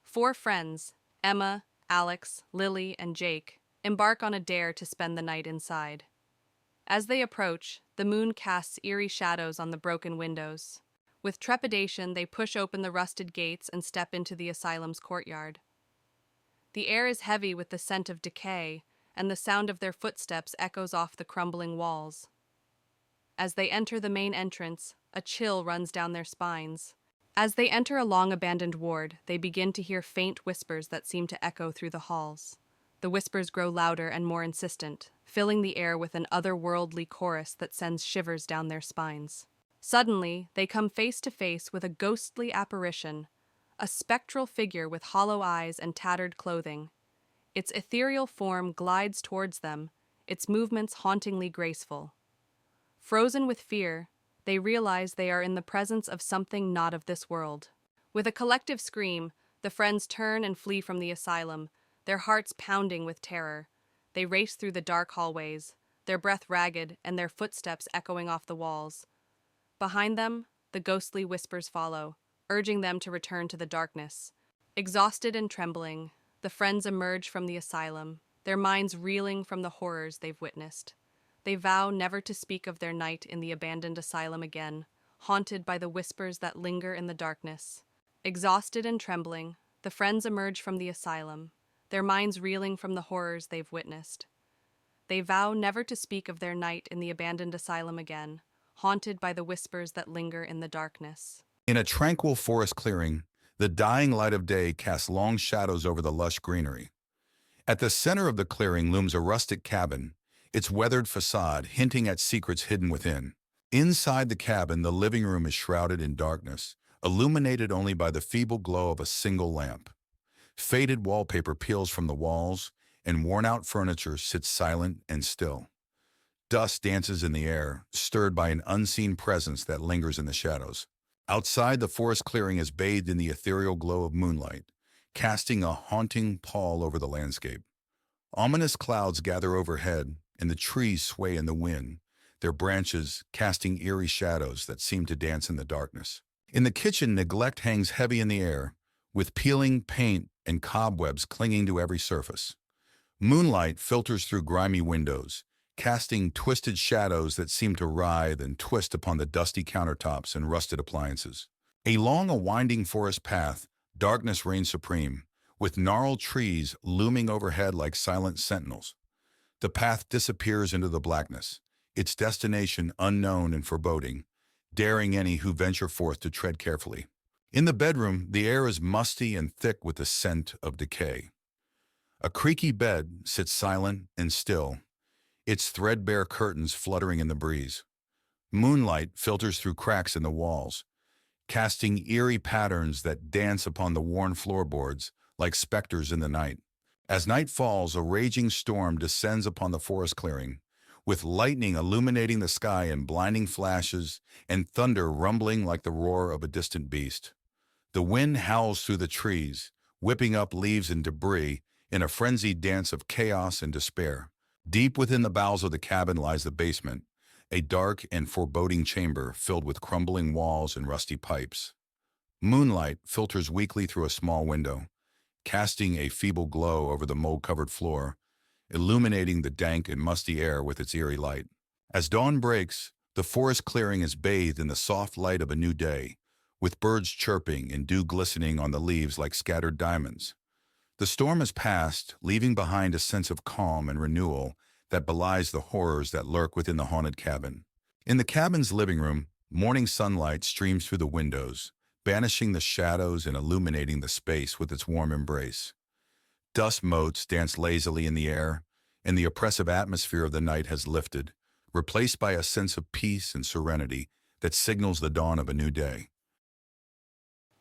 4 friends, Emma, Alex, Lily, and Jake, embark on a dare to spend the night inside. As they approach, the moon casts eerie shadows on the broken windows. With trepidation, they push open the rusted gates and step into the asylum's courtyard. The air is heavy with the scent of decay, and the sound of their footsteps echoes off the crumbling walls. As they enter the main entrance, a chill runs down their spines. As they enter a long-abandoned ward, they begin to hear faint whispers that seem to echo through the halls. The whispers grow louder and more insistent, filling the air with an otherworldly chorus that sends shivers down their spines. Suddenly, they come face to face with a ghostly apparition, a spectral figure with hollow eyes and tattered clothing. Its ethereal form glides towards them, its movements hauntingly graceful. Frozen with fear, they realize they are in the presence of something not of this world. With a collective scream, the friends turn and flee from the asylum, their hearts pounding with terror. They race through the dark hallways, their breath ragged and their footsteps echoing off the walls. Behind them, the ghostly whispers follow, urging them to return to the darkness. Exhausted and trembling, the friends emerge from the asylum, their minds reeling from the horrors they've witnessed. They vow never to speak of their night in the abandoned asylum again, haunted by the whispers that linger in the darkness. Exhausted and trembling, the friends emerge from the asylum, their minds reeling from the horrors they've witnessed. They vow never to speak of their night in the abandoned asylum again, haunted by the whispers that linger in the darkness. In a tranquil forest clearing, the dying light of day casts long shadows over the lush greenery. At the center of the clearing looms a rustic cabin, its weathered facade hinting at secrets hidden within. Inside the cabin, the living room is shrouded in darkness, illuminated only by the feeble glow of a single lamp. Faded wallpaper peels from the walls, and worn-out furniture sits silent and still. Dust dances in the air, stirred by an unseen presence that lingers in the shadows. Outside, the forest clearing is bathed in the ethereal glow of moonlight, casting a haunting pall over the landscape. Ominous clouds gather overhead, and the trees sway in the wind, their branches casting eerie shadows that seem to dance in the darkness. In the kitchen, neglect hangs heavy in the air, with peeling paint and cobwebs clinging to every surface. Moonlight filters through grimy windows, casting twisted shadows that seem to writhe and twist upon the dusty countertops and rusted appliances. Along a winding forest path, darkness reigns supreme, with gnarled trees looming overhead like silent sentinels. The path disappears into the blackness, its destination unknown and foreboding, daring any who venture forth to tread carefully. In the bedroom, the air is musty and thick with the scent of decay. A creaky bed sits silent and still, its threadbare curtains fluttering in the breeze. Moonlight filters through cracks in the walls, casting eerie patterns that dance upon the worn floorboards like specters in the night. As night falls, a raging storm descends upon the forest clearing, with lightning illuminating the sky in blinding flashes and thunder rumbling like the roar of a distant beast. The wind howls through the trees, whipping up leaves and debris in a frenzied dance of chaos and despair. Deep within the bowels of the cabin lies the basement, a dark and foreboding chamber filled with crumbling walls and rusty pipes. Moonlight filters weakly through a small window, casting a feeble glow over the mold-covered floor, illuminating the dank and musty air with its eerie light. As dawn breaks, the forest clearing is bathed in the soft light of a new day, with birds chirping and dew glistening on the leaves like scattered diamonds. The storm has passed, leaving behind a sense of calm and renewal that belies the horrors that lurk within the haunted cabin. In the cabin's living room, morning sunlight streams through the windows, banishing the shadows and illuminating the space with its warm embrace. Dust motes dance lazily in the air, and the oppressive atmosphere of the night has lifted, replaced by a sense of peace and serenity that signals the dawn of a new day.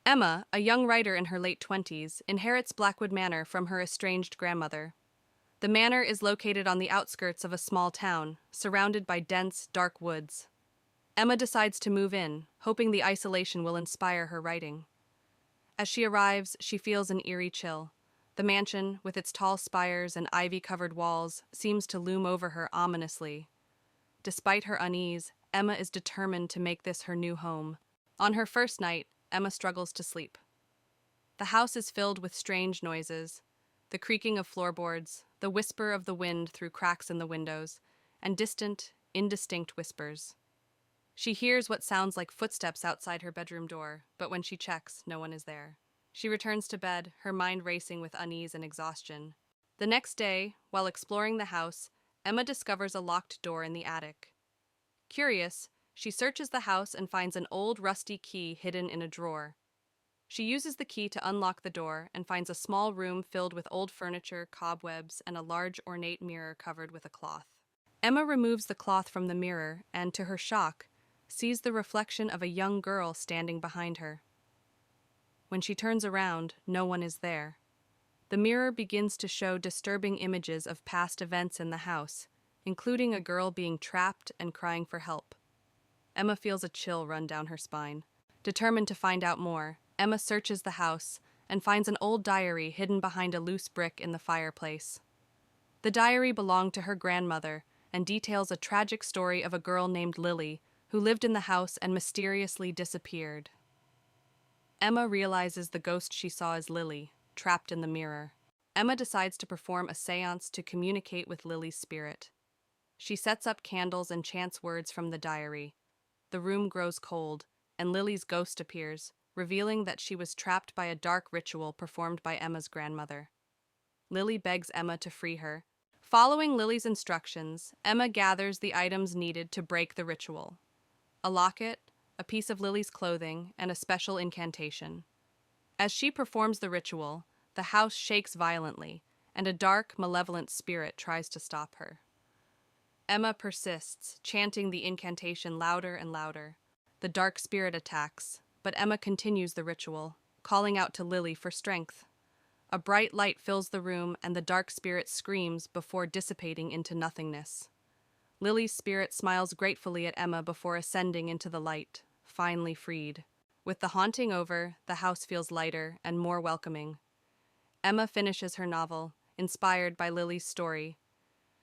Emma, a young writer in her late 20s, inherits Blackwood Manor from her estranged grandmother. The manor is located on the outskirts of a small town, surrounded by dense, dark woods. Emma decides to move in, hoping the isolation will inspire her writing. As she arrives, she feels an eerie chill. The mansion, with its tall spires and ivy-covered walls, seems to loom over her ominously. Despite her unease, Emma is determined to make this her new home. On her first night, Emma struggles to sleep. The house is filled with strange noises, the creaking of floorboards, the whisper of the wind through cracks in the windows, and distant, indistinct whispers. She hears what sounds like footsteps outside her bedroom door, but when she checks, no one is there. She returns to bed, her mind racing with unease and exhaustion. The next day, while exploring the house, Emma discovers a locked door in the attic. Curious, she searches the house and finds an old rusty key hidden in a drawer. She uses the key to unlock the door and finds a small room filled with old furniture, cobwebs, and a large ornate mirror covered with a cloth. Emma removes the cloth from the mirror and, to her shock, sees the reflection of a young girl standing behind her. When she turns around, no one is there. The mirror begins to show disturbing images of past events in the house, including a girl being trapped and crying for help. Emma feels a chill run down her spine. Determined to find out more, Emma searches the house and finds an old diary hidden behind a loose brick in the fireplace. The diary belonged to her grandmother and details a tragic story of a girl named Lily who lived in the house and mysteriously disappeared. Emma realizes the ghost she saw is Lily, trapped in the mirror. Emma decides to perform a seance to communicate with Lily's spirit. She sets up candles and chants words from the diary. The room grows cold, and Lily's ghost appears, revealing that she was trapped by a dark ritual performed by Emma's grandmother. Lily begs Emma to free her. Following Lily's instructions, Emma gathers the items needed to break the ritual: a locket, a piece of Lily's clothing, and a special incantation. As she performs the ritual, the house shakes violently, and a dark, malevolent spirit tries to stop her. Emma persists, chanting the incantation louder and louder. The dark spirit attacks, but Emma continues the ritual, calling out to Lily for strength. A bright light fills the room, and the dark spirit screams before dissipating into nothingness. Lily's spirit smiles gratefully at Emma before ascending into the light, finally freed. With the haunting over, the house feels lighter and more welcoming. Emma finishes her novel, inspired by Lily's story.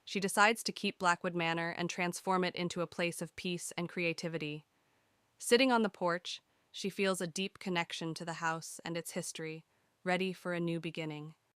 She decides to keep Blackwood Manor and transform it into a place of peace and creativity. Sitting on the porch, she feels a deep connection to the house and its history, ready for a new beginning.